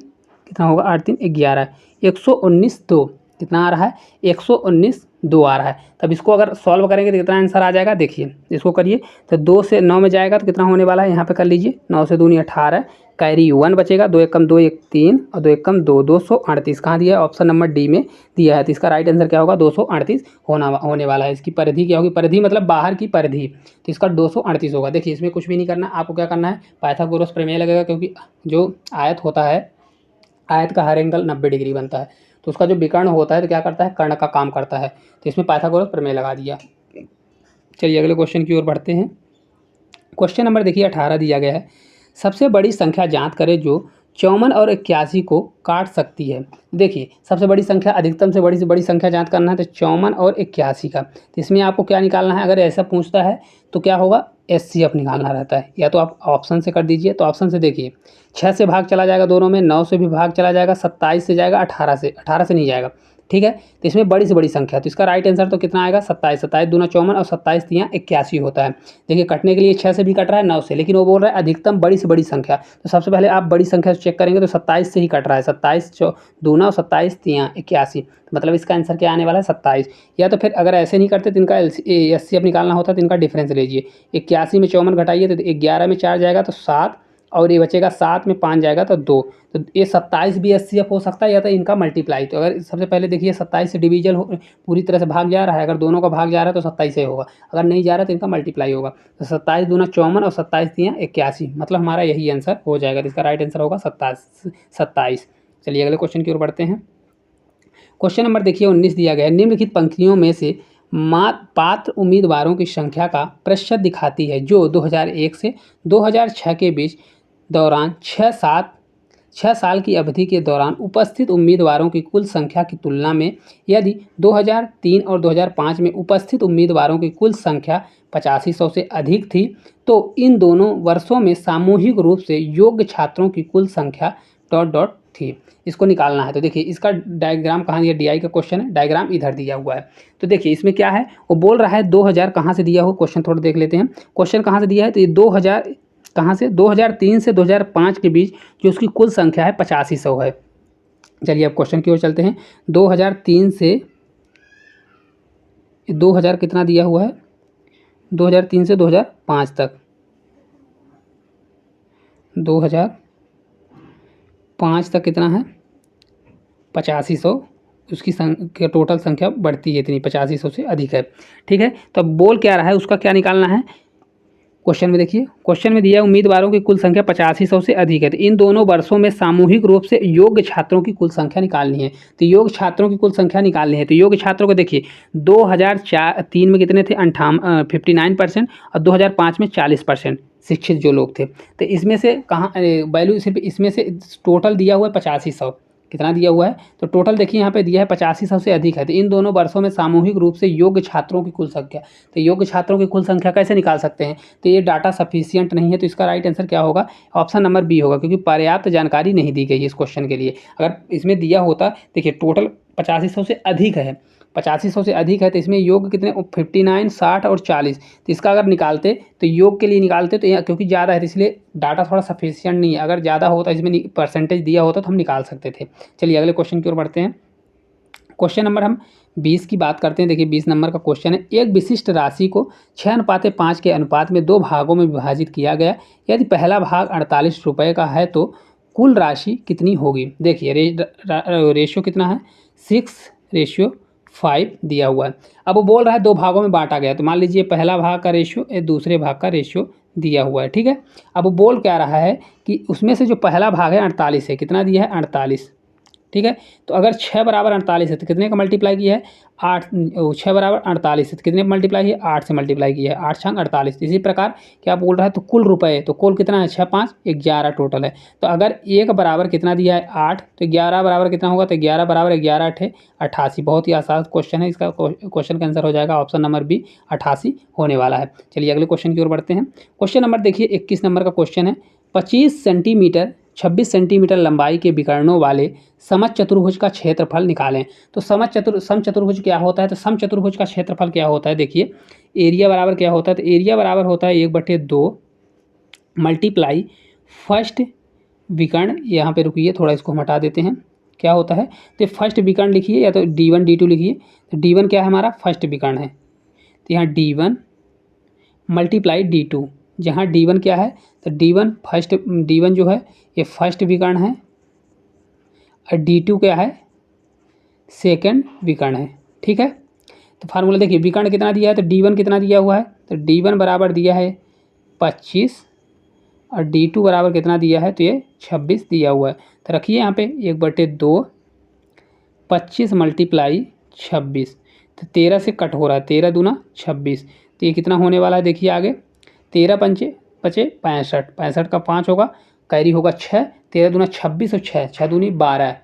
कितना होगा, 8 3 11, 119 2 कितना आ रहा है, 119 2 आ रहा है। तब इसको अगर सॉल्व करेंगे तो कितना आंसर आ जाएगा, देखिए इसको करिए तो 2 से 9 में जाएगा तो कितना होने वाला है, यहाँ पे कर लीजिए 9 से 2 18, कैरी 1 बचेगा, 2 एकम 2 1 3 और 2 एकम 2 238 कहाँ दिया है, ऑप्शन नंबर डी में दिया है। तो इसका राइट आंसर क्या होगा 238 होने वाला है। इसकी परिधि क्या होगी, परिधि मतलब बाहर की परिधि, तो इसका 238 होगा। देखिए इसमें कुछ भी नहीं करना, आपको क्या करना है, पाइथागोरस प्रमेय लगेगा, क्योंकि जो आयत होता है, आयत का हर एंगल 90 डिग्री बनता है, तो उसका जो विकर्ण होता है तो क्या करता है, कर्ण का काम करता है, तो इसमें पाइथागोरस प्रमेय लगा दिया। चलिए अगले क्वेश्चन की ओर बढ़ते हैं। क्वेश्चन नंबर देखिए 18 दिया गया है, सबसे बड़ी संख्या ज्ञात करें जो 54 और 81 को काट सकती है। देखिए सबसे बड़ी संख्या, अधिकतम से बड़ी संख्या ज्ञात करना है तो 54 और 81 का, तो इसमें आपको क्या निकालना है, अगर ऐसा पूछता है तो क्या होगा HCF निकालना रहता है, या तो आप ऑप्शन से कर दीजिए। तो ऑप्शन से देखिए 6 से भाग चला जाएगा दोनों में, 9 से भी भाग चला जाएगा, 27 से जाएगा, 18 से नहीं जाएगा। ठीक है, तो इसमें बड़ी से बड़ी संख्या, तो इसका राइट आंसर तो कितना आएगा 27, 27 दूना 54 और 27 तियाँ 81 होता है। देखिए कटने के लिए 6 से भी कट रहा है, 9 से, लेकिन वो बोल रहा है अधिकतम बड़ी से बड़ी संख्या, तो सबसे पहले आप बड़ी संख्या से चेक करेंगे तो 27 से ही कट रहा है, 27 दूना और 27 तियाँ 81, मतलब इसका आंसर क्या आने वाला है 27। या तो फिर अगर ऐसे नहीं करते तो इनका HCF निकालना होता है, तो इनका डिफरेंस लीजिए, 81 में 54 घटाइए तो 11 में 4 जाएगा तो 7, और ये बचेगा 7 में 5 जाएगा तो 2, तो ये 27 भी HCF हो सकता है, या तो इनका मल्टीप्लाई। तो अगर सबसे पहले देखिए 27 से डिवीजन पूरी तरह से भाग जा रहा है, अगर दोनों का भाग जा रहा है तो 27 से होगा, अगर नहीं जा रहा है तो इनका मल्टीप्लाई होगा। तो 27 दूना 54 और 27 तियाँ 81, मतलब हमारा यही आंसर हो जाएगा। तो इसका राइट आंसर होगा 27। चलिए अगले क्वेश्चन की ओर बढ़ते हैं। क्वेश्चन नंबर देखिए 19 दिया गया है, निम्नलिखित पंक्तियों में से पात्र उम्मीदवारों की संख्या का प्रतिशत दिखाती है जो 2001 से 2006 के बीच दौरान 6 6 साल की अवधि के दौरान उपस्थित उम्मीदवारों की कुल संख्या की तुलना में यदि 2003 और 2005 में उपस्थित उम्मीदवारों की कुल संख्या 8500 से अधिक थी तो इन दोनों वर्षों में सामूहिक रूप से योग्य छात्रों की कुल संख्या डॉट डॉट थी। इसको निकालना है। तो देखिए इसका डायग्राम कहाँ दिया, DI का क्वेश्चन है, डायग्राम इधर दिया हुआ है। तो देखिए इसमें क्या है, वो बोल रहा है 2000 कहाँ से दिया हो, क्वेश्चन थोड़ा देख लेते हैं। क्वेश्चन कहाँ से दिया है, तो ये 2000 कहाँ से, 2003 से 2005 के बीच जो उसकी कुल संख्या है 8500 है। चलिए अब क्वेश्चन की ओर चलते हैं। 2003 से 2000 कितना दिया हुआ है, 2003 से 2005 तक, 2005 तक कितना है 8500, उसकी टोटल संख्या बढ़ती है इतनी, 8500 से अधिक है। ठीक है, तो अब बोल क्या रहा है, उसका क्या निकालना है। क्वेश्चन में देखिए, क्वेश्चन में दिया उम्मीदवारों की कुल संख्या 8500 से अधिक है, तो इन दोनों वर्षों में सामूहिक रूप से योग्य छात्रों की कुल संख्या निकालनी है। तो योग्य छात्रों की कुल संख्या निकालनी है, तो योग्य छात्रों को देखिए 2003 में कितने थे, 59% और 2005 में 40% शिक्षित जो लोग थे। तो इसमें से कहाँ वैल्यू, सिर्फ इसमें से टोटल दिया हुआ है 8500, कितना दिया हुआ है, तो टोटल देखिए यहाँ पे दिया है 8500 से अधिक है। तो इन दोनों वर्षों में सामूहिक रूप से योग्य छात्रों की कुल संख्या, तो योग्य छात्रों की कुल संख्या कैसे निकाल सकते हैं, तो ये डाटा सफिशिएंट नहीं है। तो इसका राइट आंसर क्या होगा, ऑप्शन नंबर बी होगा, क्योंकि पर्याप्त जानकारी नहीं दी गई है इस क्वेश्चन के लिए। अगर इसमें दिया होता, देखिए टोटल 8500 से अधिक है, 8500 से अधिक है, तो इसमें योग कितने 59, 60 और 40, तो इसका अगर निकालते तो योग के लिए निकालते तो क्योंकि ज़्यादा है तो इसलिए डाटा थोड़ा सफिशिएंट नहीं है। अगर ज़्यादा होता, इसमें परसेंटेज दिया होता तो हम निकाल सकते थे। चलिए अगले क्वेश्चन की ओर बढ़ते हैं। क्वेश्चन नंबर हम 20 की बात करते हैं। देखिए 20 नंबर का क्वेश्चन है, एक विशिष्ट राशि को 6:5 के अनुपात में 2 भागों में विभाजित किया गया, यदि पहला भाग 48 रुपये का है तो कुल राशि कितनी होगी। देखिए रेशियो कितना है, 6:5 दिया हुआ है। अब वो बोल रहा है 2 भागों में बांटा गया, तो मान लीजिए पहला भाग का रेशियो या दूसरे भाग का रेशियो दिया हुआ है। ठीक है, अब वो बोल क्या रहा है कि उसमें से जो पहला भाग है 48 है, कितना दिया है 48। ठीक है, तो अगर 6 बराबर 48 है तो कितने का मल्टीप्लाई किया है 8, 6 बराबर 48 है तो कितने मल्टीप्लाई किया 8 से मल्टीप्लाई किया है, 8 छंग 48। इसी प्रकार क्या बोल रहा है, तो कुल रुपए, तो कुल कितना है 6 5 11 टोटल है। तो अगर 1 बराबर कितना दिया है 8, तो 11 बराबर कितना होगा, तो 11 बराबर 11 8 88। बहुत ही आसान क्वेश्चन है, इसका क्वेश्चन का आंसर हो जाएगा ऑप्शन नंबर बी 88 होने वाला है। चलिए अगले क्वेश्चन की ओर बढ़ते हैं। क्वेश्चन नंबर देखिए 21 नंबर का क्वेश्चन है, 25 सेंटीमीटर 26 सेंटीमीटर लंबाई के विकर्णों वाले समचतुर्भुज का क्षेत्रफल निकालें। तो समचतुर्भुज क्या होता है, तो समचतुर्भुज का क्षेत्रफल क्या होता है, देखिए एरिया बराबर क्या होता है, तो एरिया बराबर होता है 1/2 मल्टीप्लाई फर्स्ट विकर्ण, यहाँ पे रुकिए थोड़ा इसको हम हटा देते हैं, क्या होता है, तो फर्स्ट विकर्ण लिखिए या तो D1 D2 लिखिए। तो D1 क्या है हमारा फर्स्ट विकर्ण है, तो यहाँ D1 मल्टीप्लाई D2, जहाँ D1 क्या है, तो D1 जो है ये फर्स्ट विकर्ण है और D2 क्या है सेकंड विकर्ण है। ठीक है, तो फार्मूला देखिए विकर्ण कितना दिया है, तो D1 कितना दिया हुआ है, तो D1 बराबर दिया है 25 और D2 बराबर कितना दिया है, तो ये 26 दिया हुआ है। तो रखिए यहाँ पे 1/2 25 मल्टीप्लाई 26, तो 13 से कट हो रहा है, 13 दूना 26, तो ये कितना होने वाला है, देखिए आगे 13 पंचे 65, 65 का 5 होगा, कैरी होगा 6, 13 दूना 26 और 6 दूनी 12,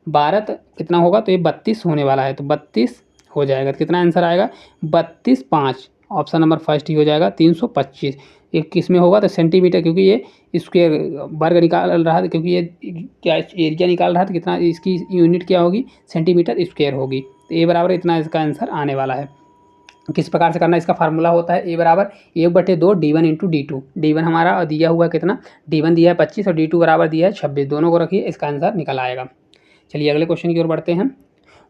12 कितना होगा, तो ये 32 होने वाला है, तो 32 हो जाएगा। तो कितना आंसर आएगा 32 5, ऑप्शन नंबर फर्स्ट ही हो जाएगा 325। ये किस में होगा, तो सेंटीमीटर, क्योंकि ये स्क्वायर वर्ग निकाल रहा था, क्योंकि ये क्या एरिया निकाल रहा था, कितना इसकी यूनिट क्या होगी सेंटीमीटर स्क्वायर होगी। तो ए बराबर इतना इसका आंसर आने वाला है। किस प्रकार से करना है, इसका फार्मूला होता है ए बराबर 1/2 D1 इंटू D2। D1 हमारा दिया हुआ है कितना, D1 दिया है 25 और D2 बराबर दिया है 26, दोनों को रखिए, इसका आंसर निकल आएगा। चलिए अगले क्वेश्चन की ओर बढ़ते हैं।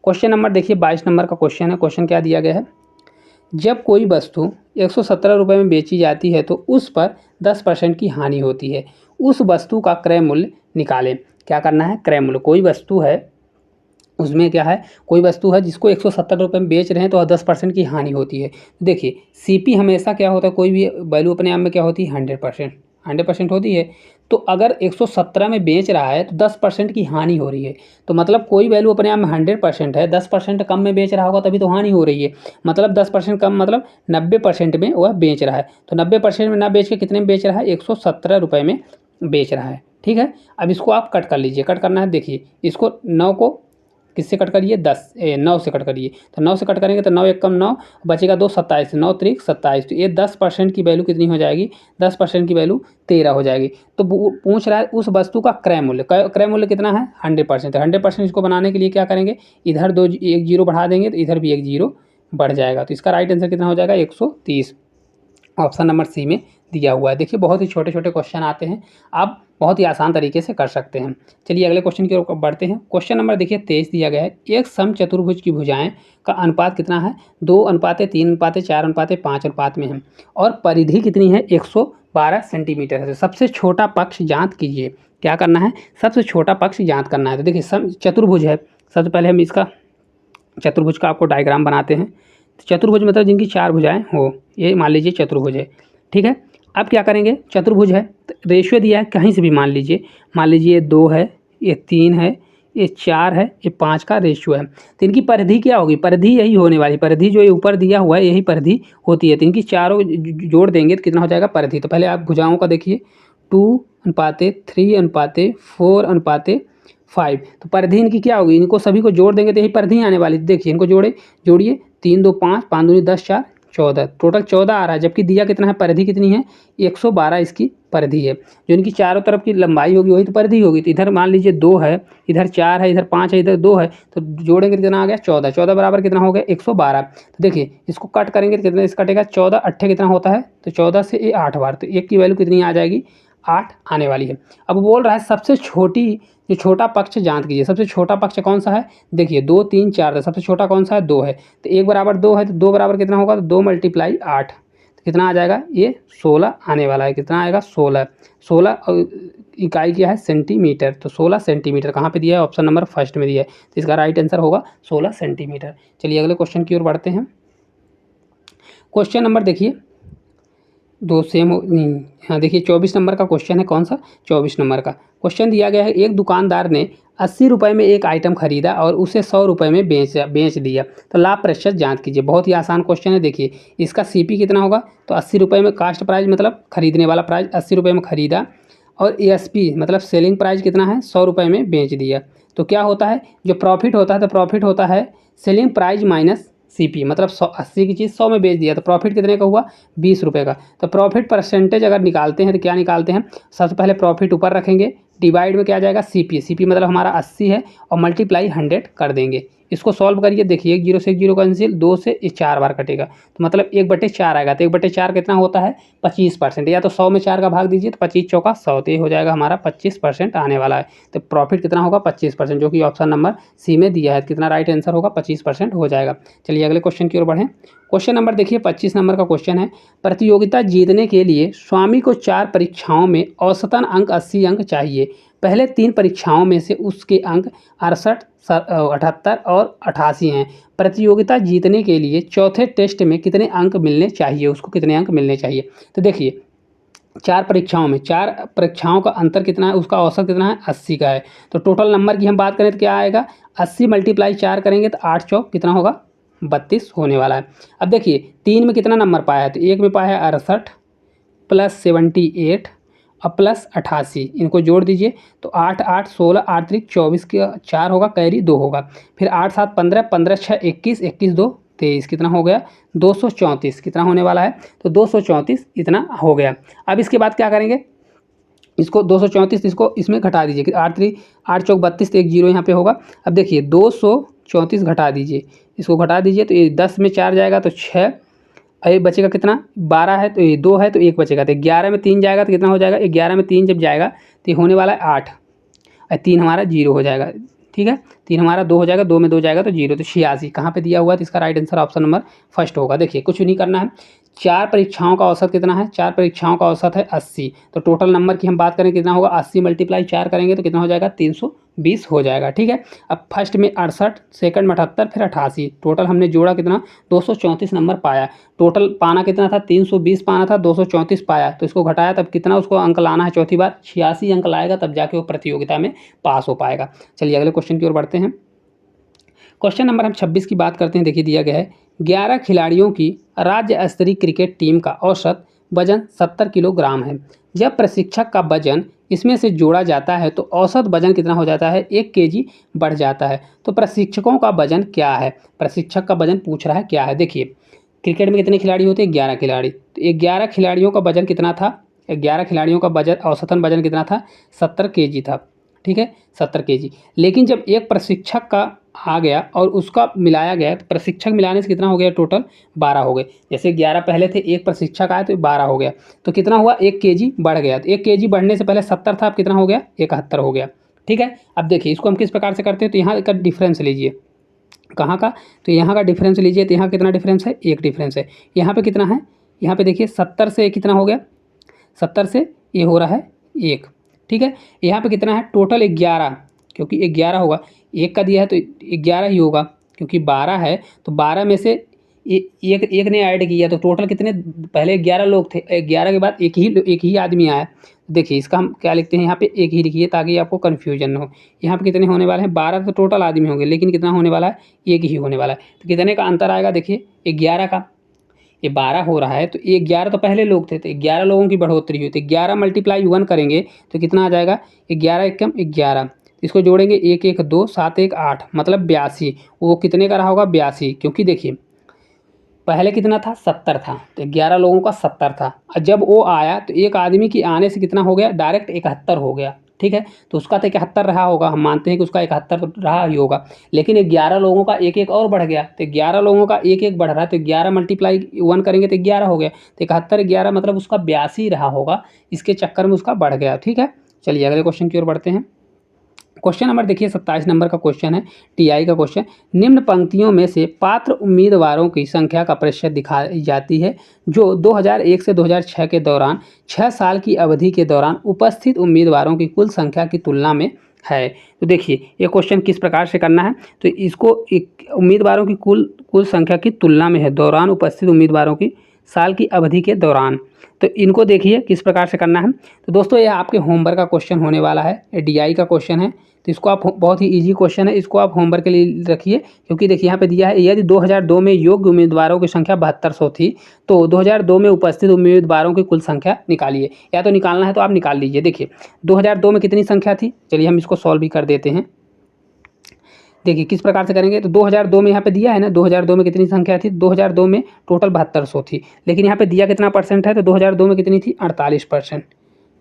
क्वेश्चन नंबर देखिए 22 नंबर का क्वेश्चन है। क्वेश्चन क्या दिया गया है, जब कोई वस्तु 117 रुपये में बेची जाती है तो उस पर 10% की हानि होती है, उस वस्तु का क्रय मूल्य निकालें। क्या करना है, क्रय मूल्य, कोई वस्तु है उसमें क्या है, कोई वस्तु है जिसको 170 रुपये में बेच रहे हैं तो 10% की हानि होती है। देखिए CP हमेशा क्या होता है, कोई भी वैल्यू अपने आप में क्या होती है 100% होती है। तो अगर 117 में बेच रहा है तो 10% की हानि हो रही है, तो मतलब कोई वैल्यू अपने आप में 100% है, 10% कम में बेच रहा होगा तभी तो हानि हो रही है। मतलब 10% कम मतलब 90% में वह बेच रहा है, तो 90% में ना बेच के कितने में बेच रहा है 117 रुपये में बेच रहा है। ठीक है। अब इसको आप कट कर लीजिए, कट करना है, देखिए इसको 9 को किससे कट करिए, 9 से कट करिए। तो 9 से कट करेंगे तो 9 एक कम 9, बचेगा 2, 27, 9 त्रिक 27। तो ये 10% की वैल्यू कितनी हो जाएगी, 10% की वैल्यू 13 हो जाएगी। तो पूछ रहा है उस वस्तु का क्रय मूल्य, क्रय मूल्य कितना है 100%। तो 100% इसको बनाने के लिए क्या करेंगे, इधर एक जीरो बढ़ा देंगे तो इधर भी एक जीरो बढ़ जाएगा। तो इसका राइट आंसर कितना हो जाएगा 130, ऑप्शन नंबर सी में दिया हुआ है। देखिए बहुत ही छोटे छोटे क्वेश्चन आते हैं, आप बहुत ही आसान तरीके से कर सकते हैं। चलिए अगले क्वेश्चन की ओर बढ़ते हैं। क्वेश्चन नंबर देखिए 23 दिया गया है, एक समचतुर्भुज की भुजाएं का अनुपात कितना है, 2:3:4:5 में है और परिधि कितनी है 112 सेंटीमीटर है। तो सबसे छोटा पक्ष ज्ञात कीजिए। क्या करना है, सबसे छोटा पक्ष ज्ञात करना है। तो देखिए चतुर्भुज है, सबसे पहले हम इसका चतुर्भुज का आपको डायग्राम बनाते हैं। चतुर्भुज मतलब जिनकी 4 भुजाएं हो, ये मान लीजिए चतुर्भुज है, ठीक है। अब क्या करेंगे, चतुर्भुज है तो रेशियो दिया है कहीं से भी मान लीजिए ये 2 है, ये 3 है, ये 4 है, ये 5 का रेशियो है। तो इनकी परिधि क्या होगी, परिधि यही होने वाली, परिधि जो ये ऊपर दिया हुआ है यही परिधि होती है। तो इनकी चारों जोड़ देंगे तो कितना हो जाएगा परिधि। तो पहले आप भुजाओं का देखिए 2:3:4:5। तो परिधि इनकी क्या होगी, इनको सभी को जोड़ देंगे तो यही परिधि आने वाली। देखिए इनको जोड़िए 3 2 5, 5 दूनी 10, 4 14, टोटल 14 आ रहा है। जबकि दिया कितना है, परिधि कितनी है 112 इसकी परिधि है। जो इनकी चारों तरफ की लंबाई होगी वही तो परिधि होगी। तो इधर मान लीजिए 2 है, इधर 4 है, इधर 5 है, इधर 2 है, तो जोड़ेंगे कितना आ गया 14, 14 बराबर कितना हो गया 112। तो देखिए इसको कट करेंगे तो कितना इस कटेगा 14 8 कितना होता है, तो 14 से ये 8 बार, तो 1 की वैल्यू कितनी आ जाएगी 8 आने वाली है। अब बोल रहा है सबसे जो छोटा पक्ष ज्ञात कीजिए। सबसे छोटा पक्ष कौन सा है, देखिए 2 3 4 था, सबसे छोटा कौन सा है 2 है। तो 1 बराबर 2 है, तो 2 बराबर कितना होगा, तो 2 × 8, तो कितना आ जाएगा ये 16 आने वाला है। कितना आएगा 16, 16 इकाई क्या है सेंटीमीटर। तो 16 सेंटीमीटर कहाँ पे दिया है, ऑप्शन नंबर फर्स्ट में दिया है। तो इसका राइट आंसर होगा 16 सेंटीमीटर। चलिए अगले क्वेश्चन की ओर बढ़ते हैं। क्वेश्चन नंबर देखिए दो सेम नहीं, हाँ देखिए 24 नंबर का क्वेश्चन है। कौन सा 24 नंबर का क्वेश्चन दिया गया है, एक दुकानदार ने 80 रुपये में एक आइटम खरीदा और उसे 100 रुपये में बेच दिया, तो लाभ प्रतिशत जांच कीजिए। बहुत ही आसान क्वेश्चन है। देखिए इसका सीपी कितना होगा, तो 80 रुपये में कास्ट प्राइस मतलब खरीदने वाला प्राइस 80 रुपये में खरीदा, और एएसपी मतलब सेलिंग प्राइस कितना है 100 रुपये में बेच दिया। तो क्या होता है, जो प्रॉफिट होता है, तो प्रॉफिट होता है सेलिंग प्राइस माइनस सीपी, मतलब 80 की चीज़ 100 में बेच दिया तो प्रॉफिट कितने का हुआ 20 रुपये का। तो प्रॉफिट परसेंटेज अगर निकालते हैं तो क्या निकालते हैं, सबसे पहले प्रॉफिट ऊपर रखेंगे, डिवाइड में क्या जाएगा सीपी मतलब हमारा 80 है, और मल्टीप्लाई 100 कर देंगे। इसको सॉल्व करिए, देखिए 1 0 से 1 0 कैंसिल, 2 से 4 बार कटेगा, तो मतलब 1/4 आएगा। तो 1/4 कितना होता है 25%, या तो 100 में 4 का भाग दीजिए तो 25 चौका 100, तो ये हो जाएगा हमारा 25% आने वाला है। तो प्रॉफिट कितना होगा 25%, जो कि ऑप्शन नंबर सी में दिया है। कितना राइट आंसर होगा 25% हो जाएगा। चलिए अगले क्वेश्चन की ओर बढ़ें। क्वेश्चन नंबर देखिए 25 नंबर का क्वेश्चन है, प्रतियोगिता जीतने के लिए स्वामी को 4 परीक्षाओं में औसतन अंक 80 अंक चाहिए। पहले 3 परीक्षाओं में से उसके अंक 68, 78 और 88 हैं। प्रतियोगिता जीतने के लिए चौथे टेस्ट में कितने अंक मिलने चाहिए, उसको कितने अंक मिलने चाहिए। तो देखिए 4 परीक्षाओं का अंतर कितना है, उसका औसत कितना है 80 का है। तो टोटल नंबर की हम बात करें तो क्या आएगा, 80 × 4 करेंगे तो 8 चौक कितना होगा 32 होने वाला है। अब देखिए 3 में कितना नंबर पाया है, तो 1 में पाया है 68 + 78 और + 88, इनको जोड़ दीजिए तो 8 8 16 8 3 24 का 4 होगा, कैरी 2 होगा, फिर 8 7 15 15 6 21 21 2 23, कितना हो गया 234, कितना होने वाला है, तो 234 इतना हो गया। अब इसके बाद क्या करेंगे, इसको 234 इसको इसमें घटा दीजिए कि 8 3 8 चौक 32, तो एक जीरो यहाँ पे होगा। अब देखिए 234 घटा दीजिए, इसको घटा दीजिए तो ये 10 में 4 जाएगा तो 6, ये बचेगा कितना 12 है, तो ये 2 है तो 1 बचेगा, तो 11 में 3 जाएगा तो कितना हो जाएगा, 11 में 3 जब जाएगा तो ये होने वाला है 8, और 3 हमारा 0 हो जाएगा। ठीक है, 3 हमारा 2 हो जाएगा, 2 में 2 जाएगा तो 0, तो 86 कहाँ पे दिया हुआ है, तो इसका right answer option number first होगा। देखिए कुछ भी नहीं करना है, 4 परीक्षाओं का औसत कितना है, 4 परीक्षाओं का औसत है 80, तो टोटल नंबर की हम बात करें कितना होगा, 80 × 4 करेंगे तो कितना हो जाएगा 320 हो जाएगा। ठीक है, अब फर्स्ट में 68, सेकंड में 78, फिर 88, टोटल हमने जोड़ा कितना 234 नंबर पाया। टोटल पाना कितना था 320 पाना था, 234 पाया, तो इसको घटाया तब कितना उसको अंक लाना है, चौथी बार 86 अंक लाएगा तब जाके वो प्रतियोगिता में पास हो पाएगा। चलिए अगले क्वेश्चन की ओर बढ़ते हैं। क्वेश्चन नंबर हम 26 की बात करते हैं। देखिए दिया गया है 11 खिलाड़ियों की राज्य स्तरीय क्रिकेट टीम का औसत वजन 70 किलोग्राम है। जब प्रशिक्षक का वजन इसमें से जोड़ा जाता है तो औसत वजन कितना हो जाता है, 1 केजी बढ़ जाता है। तो प्रशिक्षकों का वजन क्या है, प्रशिक्षक का वजन पूछ रहा है क्या है। देखिए क्रिकेट में कितने खिलाड़ी होते हैं, 11 खिलाड़ी, तो 11 खिलाड़ियों का वजन कितना था, 11 खिलाड़ियों का वजन औसतन वजन कितना था, 70 केजी था। ठीक है, 70 केजी। लेकिन जब एक प्रशिक्षक का आ गया और उसका मिलाया गया तो प्रशिक्षक मिलाने से कितना हो गया, टोटल 12 हो गए। जैसे 11 पहले थे, एक प्रशिक्षक आया तो 12 हो गया, तो कितना हुआ, 1 केजी बढ़ गया। तो 1 केजी बढ़ने से पहले 70 था, अब कितना हो गया, 71 हो गया। ठीक है, अब देखिए इसको हम किस प्रकार से करते हैं, तो यहाँ का डिफरेंस लीजिए, कहाँ का, तो यहाँ का डिफरेंस लीजिए, तो यहाँ कितना डिफरेंस है, 1 डिफरेंस है। यहाँ पे कितना है, यहाँ पे देखिए 70 से कितना हो गया, 70 से ये हो रहा है 1। ठीक है, यहाँ पे कितना है, टोटल 11, क्योंकि 11 होगा, 1 का दिया है तो 11 ही होगा, क्योंकि 12 है तो 12 में से एक ने ऐड किया, तो टोटल कितने, पहले 11 लोग थे, 11 के बाद एक ही आदमी आया। देखिए इसका हम क्या लिखते हैं, यहाँ पे एक ही लिखिए ताकि आपको कन्फ्यूजन न हो। यहाँ पे कितने होने वाले हैं, 12 तो टोटल आदमी होंगे, लेकिन कितना होने वाला है, एक ही होने वाला है। तो कितने का अंतर आएगा, देखिए 11 का, ये 12 हो रहा है तो ये 11 तो पहले लोग थे, तो 11 लोगों की बढ़ोतरी हुई, तो 11 मल्टीप्लाई 1 करेंगे तो कितना आ जाएगा, 11 एकम 11, इसको जोड़ेंगे 1 1 2 7 1 8, मतलब 82। वो कितने का रहा होगा, 82, क्योंकि देखिए पहले कितना था, 70 था, तो 11 लोगों का 70 था, और जब वो आया तो एक आदमी की आने से कितना हो गया, डायरेक्ट 71 हो गया। ठीक है, तो उसका तो 71 रहा होगा, हम मानते हैं कि उसका 71 तो रहा ही होगा, लेकिन 11 लोगों का 1 1 और बढ़ गया, तो 11 लोगों का 1 1 बढ़ रहा है, तो 11 मल्टीप्लाई 1 करेंगे तो 11 हो गया, तो 71 11 मतलब उसका 82 रहा होगा, इसके चक्कर में उसका बढ़ गया। ठीक है, चलिए अगले क्वेश्चन की ओर बढ़ते हैं। क्वेश्चन नंबर देखिए 27 नंबर का क्वेश्चन है, टीआई का क्वेश्चन। निम्न पंक्तियों में से पात्र उम्मीदवारों की संख्या का प्रतिशत दिखाई जाती है जो 2001 से 2006 के दौरान 6 साल की अवधि के दौरान उपस्थित उम्मीदवारों की कुल संख्या की तुलना में है। तो देखिए ये क्वेश्चन किस प्रकार से करना है, तो इसको उम्मीदवारों की कुल संख्या की तुलना में है, दौरान उपस्थित उम्मीदवारों की साल की अवधि के दौरान। तो इनको देखिए किस प्रकार से करना है। तो दोस्तों ये आपके होमवर्क का क्वेश्चन होने वाला है, ये डीआई का क्वेश्चन है, तो इसको आप, बहुत ही इजी क्वेश्चन है, इसको आप होमवर्क के लिए रखिए, क्योंकि देखिए यहाँ पे दिया है यदि 2002 में योग्य उम्मीदवारों की संख्या 7200 थी तो 2002 में उपस्थित उम्मीदवारों की कुल संख्या निकालिए, या तो निकालना है तो आप निकाल लीजिए। देखिए 2002 में कितनी संख्या थी, चलिए हम इसको सॉल्व भी कर देते हैं। देखिए किस प्रकार से करेंगे, तो 2002 में यहाँ पे दिया है ना, 2002 में कितनी संख्या थी, 2002 में टोटल 7200 थी, लेकिन यहाँ पे दिया कितना परसेंट है, तो 2002 में कितनी थी, 48%,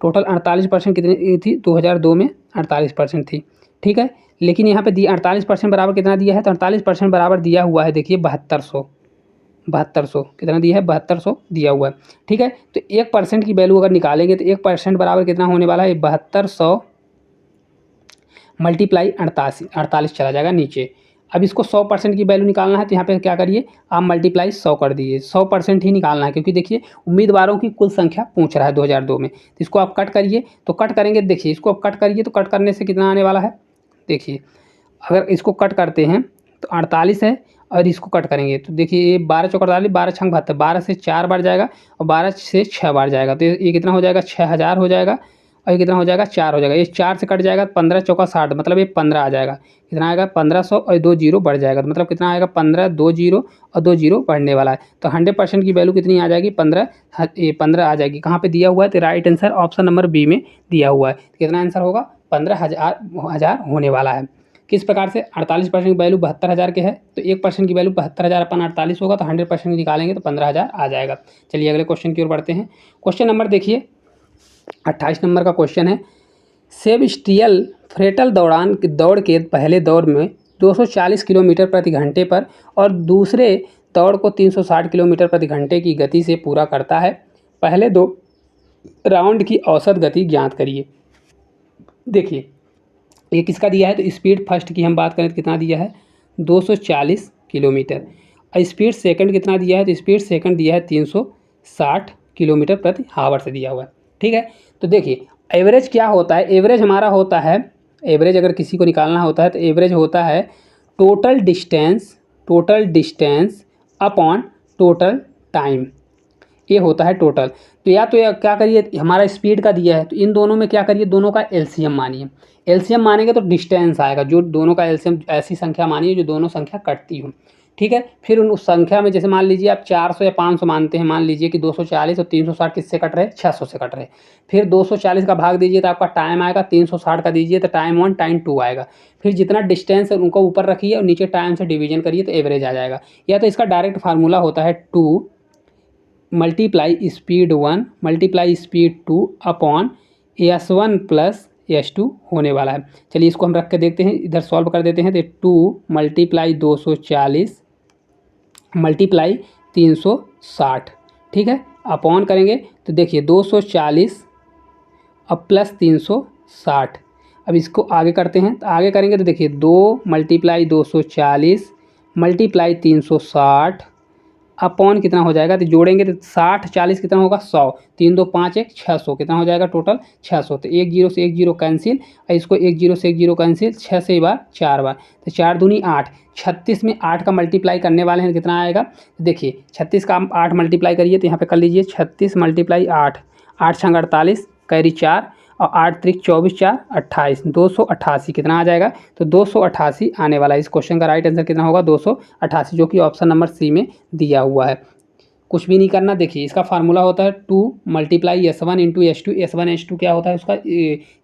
टोटल 48% कितनी थी, 2002 में 48% थी। ठीक है, लेकिन यहाँ पे दिया 48% बराबर कितना दिया है, तो 48% बराबर दिया हुआ है, देखिए 7200 कितना दिया है, 7200 दिया हुआ है। ठीक है, तो 1% की वैल्यू अगर निकालेंगे तो 1% बराबर कितना होने वाला है, 7200 मल्टीप्लाई 48 चला जाएगा नीचे। अब इसको 100% की वैल्यू निकालना है, तो यहाँ पे क्या करिए, आप मल्टीप्लाई 100 कर दीजिए, 100% ही निकालना है, क्योंकि देखिए उम्मीदवारों की कुल संख्या पूछ रहा है 2002 में। तो इसको आप कट करिए, तो कट करेंगे, देखिए इसको आप कट करिए तो कट करने से कितना आने वाला है, देखिए अगर इसको कट करते हैं तो 48 है, और इसको कट करेंगे तो देखिए ये 12 चौक 48, 12 छंग 72, 12 से 4 बार जाएगा और 12 से 6 बार जाएगा, तो ये कितना हो जाएगा, 6000 हो जाएगा, और ये कितना हो जाएगा, 4 हो जाएगा, ये 4 से कट जाएगा, 15 चौका 60, मतलब ये 15 आ जाएगा, कितना आएगा 1500, और 2 जीरो बढ़ जाएगा, तो मतलब कितना आएगा 15, 2 जीरो और 2 जीरो बढ़ने वाला है, तो 100% की वैल्यू कितनी आ जाएगी, 15, ये 15 आ जाएगी। कहाँ पे दिया हुआ है, तो right answer option number B में दिया हुआ है। तो कितना आंसर होगा, 15,000 होने वाला है। किस प्रकार से, 48% की वैल्यू 72,000 के है, तो 1% की वैल्यू 72,000 अपन 48 होगा, तो 100% निकालेंगे तो 15,000 आ जाएगा। चलिए अगले क्वेश्चन की ओर बढ़ते हैं। क्वेश्चन नंबर देखिए 28 नंबर का क्वेश्चन है, सेबस्टियल फ्रेटल दौड़ के पहले दौर में 240 किलोमीटर प्रति घंटे पर और दूसरे दौड़ को 360 किलोमीटर प्रति घंटे की गति से पूरा करता है। पहले 2 राउंड की औसत गति ज्ञात करिए। देखिए ये किसका दिया है, तो स्पीड फर्स्ट की हम बात करें तो कितना दिया है, 240 किलोमीटर, और स्पीड सेकंड कितना दिया है, तो स्पीड सेकंड दिया है 360 किलोमीटर प्रति आवर से दिया हुआ है। ठीक है, तो देखिए एवरेज क्या होता है, एवरेज हमारा होता है, एवरेज अगर किसी को निकालना होता है तो एवरेज होता है total distance upon total time, ये होता है टोटल। तो या तो क्या करिए, हमारा स्पीड का दिया है तो इन दोनों में क्या करिए, दोनों का एलसीएम मानिए, एलसीएम मानेंगे तो डिस्टेंस आएगा, जो दोनों का एलसीएम ऐसी संख्या मानिए जो दोनों संख्या कटती हो। ठीक है। फिर उन उस संख्या में जैसे मान लीजिए आप 400 या 500 मानते हैं, मान लीजिए कि 240 और 360 किससे कट रहे हैं, 600 से कट रहे हैं। फिर 240 का भाग दीजिए तो आपका टाइम आएगा, 360 का दीजिए तो टाइम 1 टाइम 2 आएगा। फिर जितना डिस्टेंस है उनको ऊपर रखिए और नीचे टाइम से डिवीजन करिए तो एवरेज आ जाएगा। या तो इसका डायरेक्ट फार्मूला होता है 2 multiply speed 1 multiply speed 2 upon S1 plus S2 होने वाला है। चलिए इसको हम रख के देखते हैं, इधर सॉल्व कर देते हैं। तो 2 मल्टीप्लाई 240 मल्टीप्लाई 360, ठीक है, अपॉन करेंगे तो देखिए 240 अब प्लस 360। अब इसको आगे करते हैं, तो आगे करेंगे तो देखिए 2 मल्टीप्लाई 240 मल्टीप्लाई 360 अपॉन कितना हो जाएगा, तो जोड़ेंगे तो 60 40 कितना होगा 100, 3 2 5 1 600 कितना हो जाएगा टोटल 600। तो एक जीरो से एक जीरो कैंसिल और इसको एक जीरो से एक जीरो कैंसिल, 6 से बार 4 बार तो 4 दूनी 8, 36 में 8 का मल्टीप्लाई करने वाले हैं कितना आएगा। तो देखिए 36 का हम 8 मल्टीप्लाई करिए तो यहाँ पे कर लीजिए 36 मल्टीप्लाई 8, 8 छंग 48 कैरी 4 और 8 त्रिक 24 4 28, 288 कितना आ जाएगा। तो 288 आने वाला है। इस क्वेश्चन का राइट आंसर कितना होगा 288, जो कि ऑप्शन नंबर सी में दिया हुआ है। कुछ भी नहीं करना, देखिए इसका फार्मूला होता है 2 multiply S1 into S2। S1 S2 क्या होता है, उसका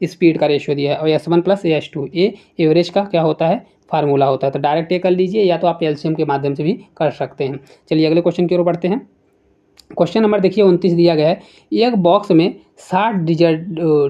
स्पीड का रेशियो दिया है, और S1 प्लस S2 ये एवरेज का क्या होता है फार्मूला होता है। तो डायरेक्ट ये कर लीजिए या तो आप एलसीएम के माध्यम से भी कर सकते हैं। चलिए अगले क्वेश्चन की ओर बढ़ते हैं। क्वेश्चन नंबर देखिए 29 दिया गया है। एक बॉक्स में 60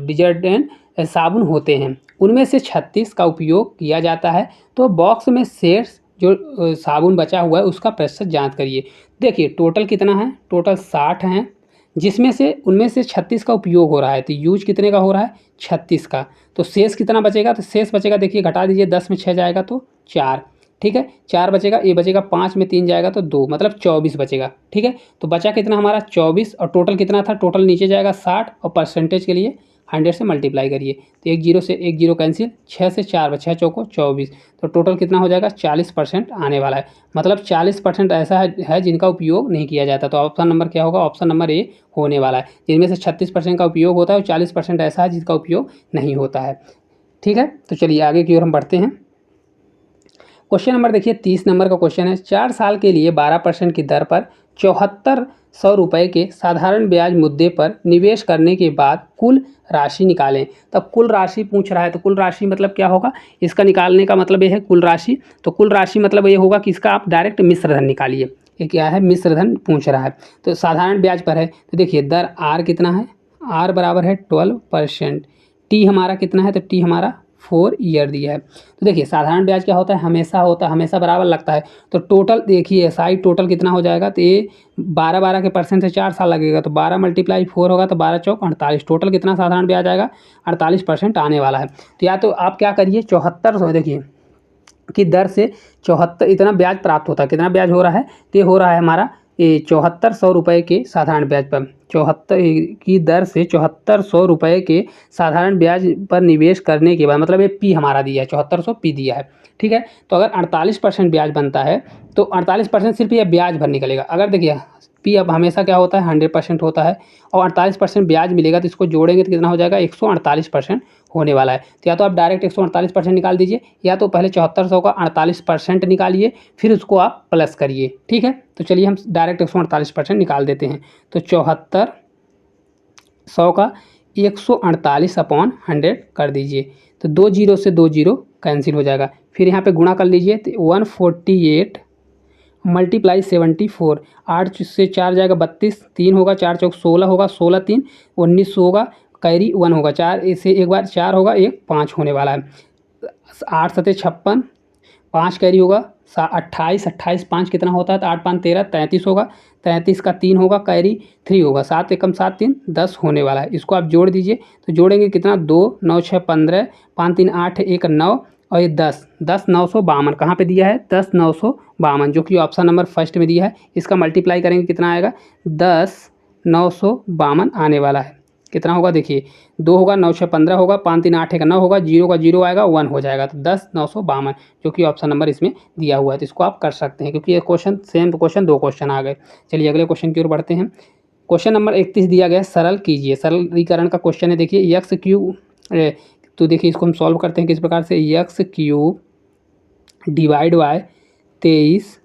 डिटर्जेंट साबुन होते हैं, उनमें से 36 का उपयोग किया जाता है। तो बॉक्स में शेष जो साबुन बचा हुआ है उसका प्रतिशत जांच करिए। देखिए टोटल कितना है, टोटल 60 हैं, जिसमें से उनमें से 36 का उपयोग हो रहा है। तो यूज कितने का हो रहा है 36 का। तो शेष कितना बचेगा, तो शेष बचेगा देखिए घटा दीजिए, 10 में 6 जाएगा तो 4, ठीक है, 4 बचेगा, ये बचेगा 5 में 3 जाएगा तो 2, मतलब 24 बचेगा, ठीक है। तो बचा कितना हमारा 24, और टोटल कितना था, टोटल नीचे जाएगा 60 और परसेंटेज के लिए 100 से मल्टीप्लाई करिए तो एक जीरो से एक जीरो कैंसिल, 6 से 4 बचा 6 चौको 24, तो टोटल कितना हो जाएगा 40% आने वाला है। मतलब 40% ऐसा है जिनका उपयोग नहीं किया जाता। तो ऑप्शन नंबर क्या होगा, ऑप्शन नंबर ए होने वाला है। जिनमें से 36% का उपयोग होता है और 40% ऐसा है जिसका उपयोग नहीं होता है, ठीक है। तो चलिए आगे की ओर हम बढ़ते हैं। क्वेश्चन नंबर देखिए 30 नंबर का क्वेश्चन है। 4 साल के लिए 12% की दर पर 7400 रुपये के साधारण ब्याज मुद्दे पर निवेश करने के बाद कुल राशि निकालें। तब कुल राशि पूछ रहा है, तो कुल राशि मतलब क्या होगा, इसका निकालने का मतलब ये है कुल राशि। तो कुल राशि मतलब ये होगा कि इसका आप डायरेक्ट मिश्र धन निकालिए। ये क्या है, मिश्र धन पूछ रहा है। तो साधारण ब्याज पर है, तो देखिए दर आर कितना है, आर बराबर है 12%। टी हमारा कितना है, तो टी हमारा 4 ईयर दिया है। तो देखिए साधारण ब्याज क्या होता है, हमेशा बराबर लगता है। तो टोटल देखिए एसआई टोटल कितना हो जाएगा, तो ये 12 के परसेंट से 4 साल लगेगा, तो 12 मल्टीप्लाई 4 होगा तो 12 चौक 48, टोटल कितना साधारण ब्याज आएगा 48% आने वाला है। तो या तो आप क्या करिए 7400 देखिए की दर से 74 इतना ब्याज प्राप्त होता है। कितना ब्याज हो रहा है, तो ये हो रहा है हमारा ये 7400 रुपये के साधारण ब्याज पर 74 की दर से 7400 रुपये के साधारण ब्याज पर निवेश करने के बाद, मतलब ये पी हमारा दिया है 7400 पी दिया है, ठीक है। तो अगर 48% ब्याज बनता है तो 48% सिर्फ ये ब्याज भर निकलेगा। अगर देखिए पी अब हमेशा क्या होता है 100% होता है, और 48% ब्याज मिलेगा तो इसको जोड़ेंगे तो कितना हो जाएगा 148% होने वाला है। तो या तो आप डायरेक्ट 148% निकाल दीजिए, या तो पहले 7400 का 48% निकालिए फिर उसको आप प्लस करिए, ठीक है। तो चलिए हम डायरेक्ट 148% निकाल देते हैं। तो 7400 का 148/100 कर दीजिए, तो 2 जीरो से 2 जीरो कैंसिल हो जाएगा। फिर यहाँ पे गुणा कर लीजिए तो 148 मल्टीप्लाई 74, 8 से 4 जाएगा 32, 3 होगा 4 चौक 16 होगा, 16 3 19 होगा, कैरी 1 होगा, 4 से एक बार 4 होगा, 1 5 होने वाला है। 8 सते 56, 5 कैरी होगा 28, 28 5 कितना होता है, तो 8 5 13 33 होगा, 33 का 3 होगा, कैरी 3 होगा, 7 एकम 7 3 10 होने वाला है। इसको आप जोड़ दीजिए, तो जोड़ेंगे कितना 2 9 6 15, 5 3 8 1 9 और ये 10 10 952 कहाँ पे दिया है 10 952, जो कि ऑप्शन नंबर फर्स्ट में दिया है। इसका मल्टीप्लाई करेंगे कितना आएगा 10 952 आने वाला है। कितना होगा देखिए 2 होगा 9 6 15 होगा, 5 3 8 1 9 होगा, 0 का 0 आएगा 1 हो जाएगा, तो 10 952 जो कि ऑप्शन नंबर इसमें दिया हुआ है। तो इसको आप कर सकते हैं क्योंकि ये क्वेश्चन सेम क्वेश्चन 2 क्वेश्चन आ गए। चलिए अगले क्वेश्चन की ओर बढ़ते हैं। क्वेश्चन नंबर 31 दिया गया है, सरल कीजिए। सरलीकरण का क्वेश्चन है। देखिए एक्स क्यूब, तो देखिए इसको हम सॉल्व करते हैं किस प्रकार से, एक्स क्यूब डिवाइड बाय 23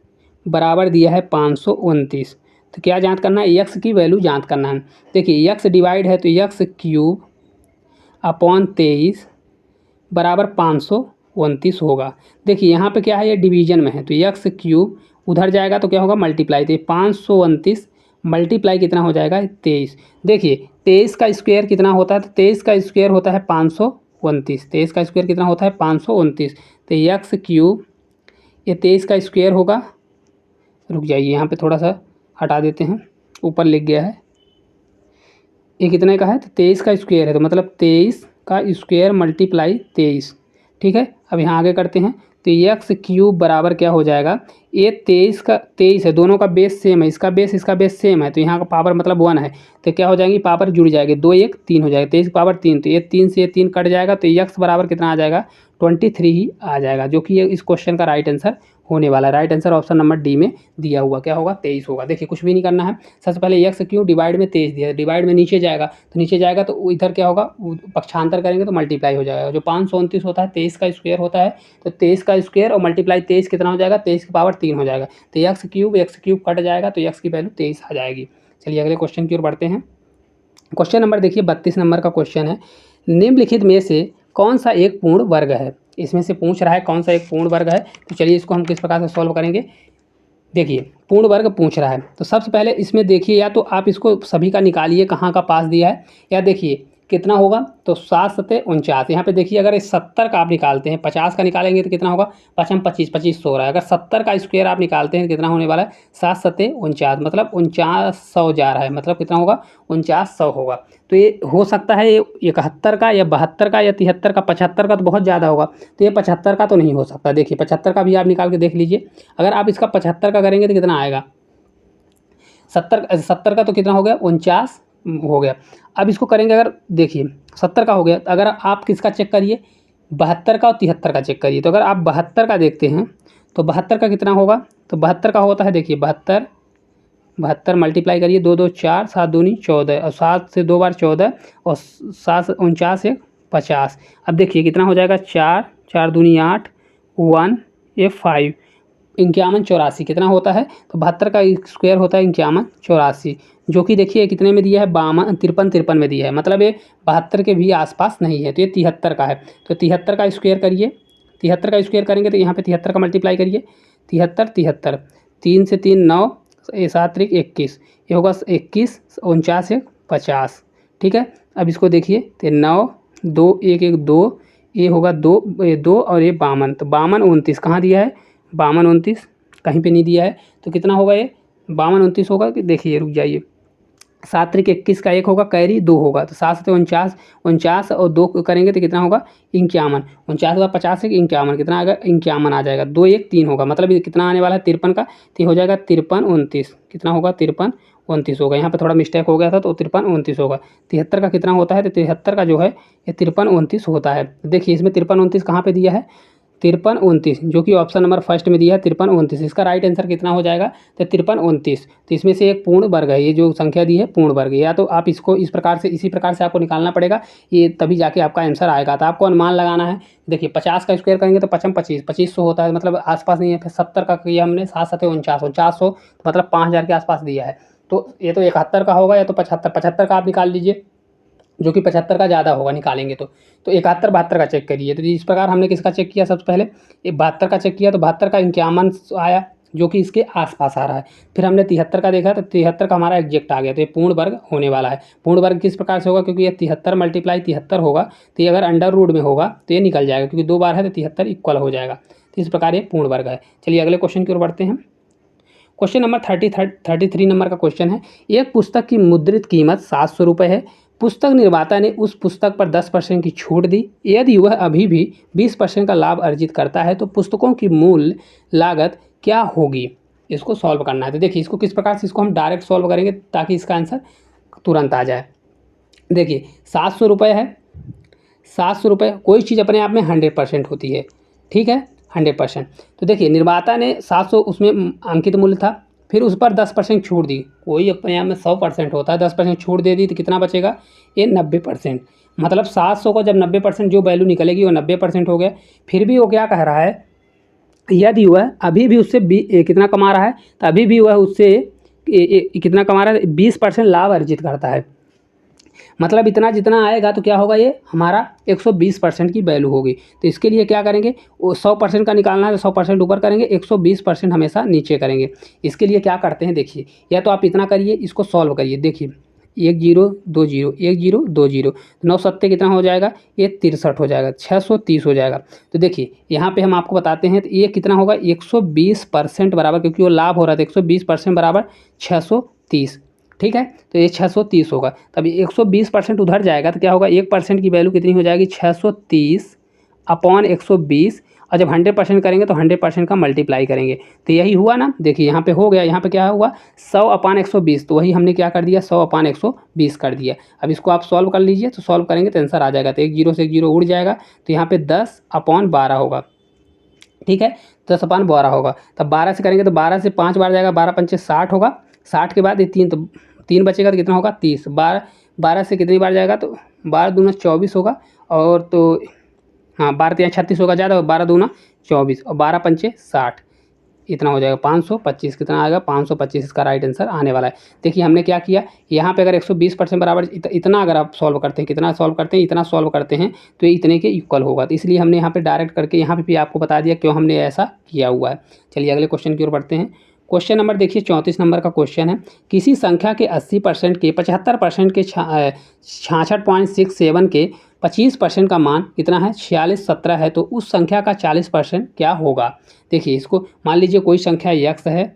बराबर दिया है 529। तो क्या जांच करना है, एक्स की वैल्यू जांच करना है। देखिए एक्स डिवाइड है तो एक्स क्यूब अपॉन 23 बराबर 529 होगा। देखिए यहाँ पे क्या है, ये डिवीजन में है तो एक्स क्यूब उधर जाएगा तो क्या होगा मल्टीप्लाई, तो 529 मल्टीप्लाई कितना हो जाएगा 23। देखिए 23 का स्क्वायर कितना होता है, तो 23 का स्क्वायर होता है 529। 23 का स्क्वायर कितना होता है 529। तो एक्स क्यूब ये 23 का स्क्वायर होगा, रुक जाइए यहाँ पे थोड़ा सा हटा देते हैं, ऊपर लिख गया है ये कितने का है, तो 23 का स्क्वायर है तो मतलब 23 का स्क्वायर मल्टीप्लाई 23। ठीक है, अब यहाँ आगे करते हैं तो एक्स क्यूब बराबर क्या हो जाएगा, ये 23 का 23 है, दोनों का बेस सेम है, इसका बेस सेम है तो यहाँ का पावर मतलब 1 है तो क्या हो जाएगी, पावर जुड़ जाएगी, 2 1 3 हो जाएगा, 23 पावर 3 तो ये 3 से ये 3 कट जाएगा तो एक्स बराबर कितना आ जाएगा 23 ही आ जाएगा, जो कि ये इस क्वेश्चन का राइट आंसर होने वाला है। Right answer option number D में दिया हुआ क्या होगा 23 होगा। देखिए कुछ भी नहीं करना है, सबसे पहले एक्स क्यूब डिवाइड में 23 दिया है, डिवाइड में नीचे जाएगा तो नीचे जाएगा तो इधर क्या होगा, पक्षांतर करेंगे तो मल्टीप्लाई हो जाएगा। जो 529 होता है 23 का स्क्वायर होता है तो 23 का स्क्वायर और मल्टीप्लाई 23 कितना हो जाएगा, 23 की पावर 3 हो जाएगा तो एक्स क्यूब कट जाएगा तो एक्स की वैल्यू 23 आ जाएगी। चलिए अगले क्वेश्चन की ओर बढ़ते हैं। क्वेश्चन नंबर देखिए 32 नंबर का क्वेश्चन है, निम्नलिखित में से कौन सा एक पूर्ण वर्ग है। इसमें से पूछ रहा है कौन सा एक पूर्ण वर्ग है, तो चलिए इसको हम किस प्रकार से सॉल्व करेंगे। देखिए पूर्ण वर्ग पूछ रहा है तो सबसे पहले इसमें देखिए, या तो आप इसको सभी का निकालिए कहाँ का पास दिया है, या देखिए कितना होगा तो 7 सत्ते 49। यहाँ पे देखिए अगर इस 70 का आप निकालते हैं, 50 का निकालेंगे तो कितना होगा 5 25 25 हो रहा है। अगर 70 का स्क्वायर आप निकालते हैं तो कितना होने वाला है 7 सत्ते 49, मतलब 4900 जा रहा है, मतलब कितना होगा 4900 होगा। तो ये हो सकता है ये 71 का या 72 का या 73 का, 75 का तो बहुत ज़्यादा होगा तो ये 75 का तो नहीं हो सकता। देखिए 75 का भी आप निकाल के देख लीजिए, अगर आप इसका 75 का करेंगे तो कितना आएगा 70 का तो कितना हो गया 49 हो गया। अब इसको करेंगे, अगर देखिए 70 का हो गया, अगर आप किसका चेक करिए 72 का और 73 का चेक करिए। तो अगर आप 72 का देखते हैं तो 72 का कितना होगा, तो 72 का होता है देखिए 72 मल्टीप्लाई करिए 2 2 4 7 दूनी 14 और 7 से 2 बार 14 और 7 49 1 50। अब देखिए कितना हो जाएगा 4 4 दूनी 8 1 ये 5 51 84 कितना होता है, तो 72 का स्क्वायर होता है 51 84, जो कि देखिए कितने में दिया है 53 में दिया है, मतलब ये 72 के भी आसपास नहीं है तो ये 73 का है। तो 73 का स्क्वायर करिए, 73 का स्क्वायर करेंगे तो यहाँ पे 73 का मल्टीप्लाई करिए 73 3 से 3 9 7 3 21, ये होगा 21 49 1 50। ठीक है, अब इसको देखिए तो 9 2 1 1 2, ये होगा 2 और ये 52, तो 52 29 कहाँ दिया है 52 29 कहीं पे नहीं दिया है, तो कितना होगा ये 52 29 होगा कि देखिए रुक जाइए 7 3 21 का 1 होगा कैरी 2 होगा, तो 7 से 49 और 2 करेंगे तो कितना होगा 51, 49 का 50 से 51 कितना आएगा 51 आ जाएगा, 2 1 3 होगा, मतलब ये कितना आने वाला है 53 का, तो हो जाएगा 53 29, कितना होगा 53 29 होगा। यहाँ पे थोड़ा मिस्टेक हो गया था तो 53 29 होगा। 73 का कितना होता है, तो 73 का जो है ये 53 29 होता है। देखिए इसमें 53 29 कहाँ पे दिया है 53 29, जो कि ऑप्शन नंबर फर्स्ट में दिया है 53 29, इसका राइट आंसर कितना हो जाएगा तो 53 29। तो इसमें से एक पूर्ण वर्ग है, ये जो संख्या दी है पूर्ण वर्ग, या तो आप इसको इस प्रकार से इसी प्रकार से आपको निकालना पड़ेगा, ये तभी जाके आपका आंसर आएगा। तो आपको अनुमान लगाना है, देखिए 50 का स्क्वायर करेंगे तो 55 2500 होता है, मतलब आसपास नहीं है। फिर 70 का किया हमने 7 7 4900 मतलब 5000 के आसपास दिया है, तो ये तो 71 का होगा या तो 75 का आप निकाल लीजिए, जो कि 75 का ज़्यादा होगा निकालेंगे तो 71 72 का चेक करिए। तो इस प्रकार हमने किसका चेक किया, सबसे पहले ये 72 का चेक किया तो 72 का 51 आया, जो कि इसके आसपास आ रहा है। फिर हमने 73 का देखा तो 73 का हमारा एग्जैक्ट आ गया, तो ये पूर्ण वर्ग होने वाला है। पूर्ण वर्ग किस प्रकार से होगा, क्योंकि ये 73 मल्टीप्लाई 73 होगा, तो ये अगर अंडर रूट में होगा तो ये निकल जाएगा, क्योंकि 2 बार है तो 73 इक्वल हो जाएगा। तो इस प्रकार ये पूर्ण वर्ग है। चलिए अगले क्वेश्चन की ओर बढ़ते हैं। क्वेश्चन नंबर 33 नंबर का क्वेश्चन है, एक पुस्तक की मुद्रित कीमत 700 रुपये है, पुस्तक निर्माता ने उस पुस्तक पर 10% की छूट दी, यदि वह अभी भी 20% का लाभ अर्जित करता है तो पुस्तकों की मूल लागत क्या होगी। इसको सॉल्व करना है। तो देखिए इसको किस प्रकार से, इसको हम डायरेक्ट सॉल्व करेंगे ताकि इसका आंसर तुरंत आ जाए। देखिए 700 रुपये है, 700 रुपये, कोई चीज़ अपने आप में 100% होती है, ठीक है 100%। तो देखिए निर्माता ने 700 उसमें अंकित मूल्य था, फिर उस पर 10% छूट दी, कोई अपने आप में 100% होता है, 10% छूट दे दी तो कितना बचेगा ये 90%, मतलब 700 को जब 90% जो वैल्यू निकलेगी वो 90% हो गया। फिर भी वो क्या कह रहा है यदि वह अभी भी उससे कितना कमा रहा है, तो अभी भी वह उससे कितना कमा रहा है, 20% लाभ अर्जित करता है। मतलब इतना जितना आएगा तो क्या होगा, ये हमारा 120% की वैल्यू होगी। तो इसके लिए क्या करेंगे, वो 100% का निकालना है तो 100% ऊपर करेंगे, 120% हमेशा नीचे करेंगे। इसके लिए क्या करते हैं देखिए, या तो आप इतना करिए, इसको सॉल्व करिए। देखिए 1 0 2 0 1 0 2 0, 9 सत्ते कितना हो जाएगा, ये 63 हो जाएगा, 630 हो जाएगा। तो देखिए यहाँ पे हम आपको बताते हैं, तो ये कितना होगा, 120% बराबर, क्योंकि वो लाभ हो रहा था, 120% बराबर 630। ठीक है, तो ये 630 होगा। तब 120% उधर जाएगा तो क्या होगा, 1% की वैल्यू कितनी हो जाएगी, 630 अपॉन 120। और जब 100% करेंगे तो 100% का मल्टीप्लाई करेंगे, तो यही हुआ ना। देखिए यहाँ पे हो गया, यहाँ पे क्या हुआ, 100/120, तो वही हमने क्या कर दिया, 100/120 कर दिया। अब इसको आप सॉल्व कर लीजिए, तो सॉल्व करेंगे तो आंसर आ जाएगा। तो 1 0 से 1 0 उड़ जाएगा, तो यहाँ पे 10/12 होगा। ठीक है, 10/12 होगा। तब 12 से करेंगे तो 12 से 5 बार जाएगा, 12 पंचे 60 होगा। 60 के बाद ये 3, तो 3 बचेगा तो कितना होगा, 30। 12 से कितनी बार जाएगा, तो 12 दूना 24 होगा। और तो हाँ 12 3 36 होगा ज़्यादा, 12 दूना 24 और 12 पंचे 60, इतना हो जाएगा 525। कितना आएगा, 525 इसका राइट आंसर आने वाला है। देखिए हमने क्या किया, यहाँ पे अगर 120% बराबर इतना अगर आप सॉल्व करते हैं, कितना सॉल्व करते हैं, इतना सॉल्व करते हैं, तो ये इतने के इक्वल होगा। तो इसलिए हमने यहाँ पे डायरेक्ट करके यहाँ पे भी आपको बता दिया क्यों हमने ऐसा किया हुआ है। चलिए अगले क्वेश्चन की ओर बढ़ते हैं। क्वेश्चन नंबर देखिए 34 नंबर का क्वेश्चन है। किसी संख्या के 80% के 75% के 66.67 के 25% का मान कितना है, 4617 है, तो उस संख्या का 40% क्या होगा। देखिए इसको मान लीजिए कोई संख्या यक्स है,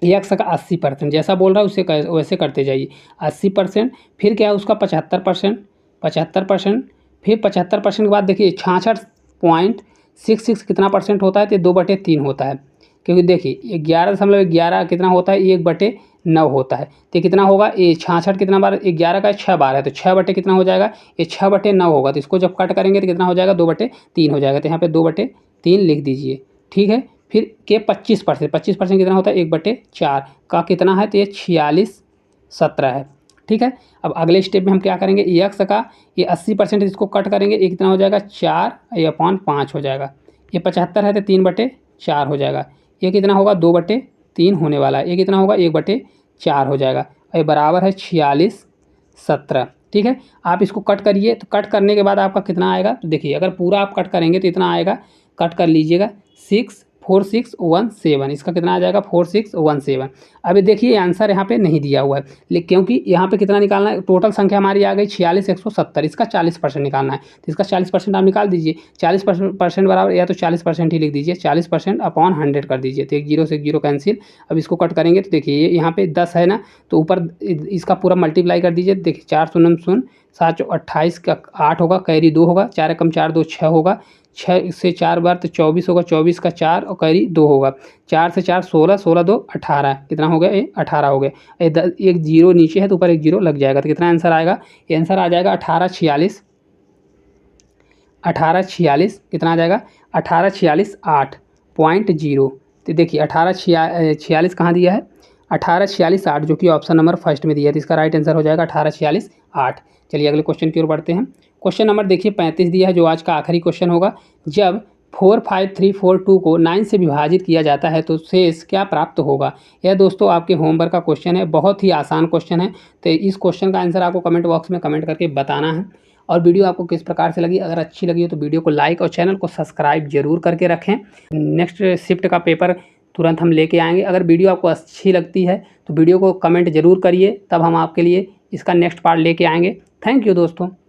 यक्स का 80%, जैसा बोल रहा है उसे वैसे करते जाइए। 80%, फिर क्या है उसका 75%, 75%, फिर 75% के बाद देखिए 66.66 कितना परसेंट होता है, तो 2/3 होता है। क्योंकि देखिए 11.11 कितना होता है, 1/9 होता है। तो कितना होगा, ये 66 कितना बार, 11 का 6 बार है, तो 6 बटे कितना हो जाएगा, ये 6/9 होगा। तो इसको जब कट करेंगे तो कितना हो जाएगा, 2/3 हो जाएगा। तो यहाँ पे 2/3 लिख दीजिए। ठीक है, फिर के 25%, 25% कितना होता है, 1/4 का कितना है, तो ये 4617 है। ठीक है, अब अगले स्टेप में हम क्या करेंगे, यक्स का ये 80% इसको कट करेंगे, ये कितना हो जाएगा, 4/5 हो जाएगा। ये 75 है तो 3/4 हो जाएगा। ये कितना होगा, 2/3 होने वाला है। ये कितना होगा, 1/4 हो जाएगा। ये बराबर है 4617। ठीक है, आप इसको कट करिए, तो कट करने के बाद आपका कितना आएगा, तो देखिए अगर पूरा आप कट करेंगे तो इतना आएगा, कट कर लीजिएगा, 464617, इसका कितना आ जाएगा, 4617। अभी देखिए आंसर यहाँ पे नहीं दिया हुआ है, लेकिन क्योंकि यहाँ पे कितना निकालना है, टोटल संख्या हमारी आ गई 46170, इसका 40% निकालना है। तो इसका 40% आप निकाल दीजिए। 40% बराबर, या तो 40% ही लिख दीजिए, 40%/100 कर दीजिए। तो 1 0 से 1 0 कैंसिल। अब इसको कट करेंगे तो देखिए ये यहाँ पे 10 है ना, तो ऊपर इसका पूरा मल्टीप्लाई कर दीजिए। देखिए 4 शून्य 7 28 का 8 होगा, कैरी 2 होगा, 4 कम 4 2 6 होगा, 6 से 4 बार तो 24 होगा, 24 का 4 और कैरी 2 होगा, 4 से 4 16, 16 2 18, कितना हो गया, ये 18 हो गया। एक जीरो नीचे है तो ऊपर एक जीरो लग जाएगा, तो कितना आंसर आएगा, ये आंसर आ जाएगा 1846। 1846 कितना आ जाएगा, 1846 8.0। तो देखिए 1846 कहाँ दिया है, 1846 8, जो कि ऑप्शन नंबर फर्स्ट में दिया है। तो इसका राइट आंसर हो जाएगा 1846 8। चलिए अगले क्वेश्चन की ओर बढ़ते हैं। क्वेश्चन नंबर देखिए 35 दिया है, जो आज का आखिरी क्वेश्चन होगा। जब 45342 को 9 से विभाजित किया जाता है तो शेष क्या प्राप्त होगा। यह दोस्तों आपके होमवर्क का क्वेश्चन है, बहुत ही आसान क्वेश्चन है। तो इस क्वेश्चन का आंसर आपको कमेंट बॉक्स में कमेंट करके बताना है। और वीडियो आपको किस प्रकार से लगी, अगर अच्छी लगी हो तो वीडियो को लाइक और चैनल को सब्सक्राइब जरूर करके रखें। नेक्स्ट शिफ्ट का पेपर तुरंत हम लेके आएंगे। अगर वीडियो आपको अच्छी लगती है तो वीडियो को कमेंट जरूर करिए, तब हम आपके लिए इसका नेक्स्ट पार्ट लेके आएंगे। थैंक यू दोस्तों।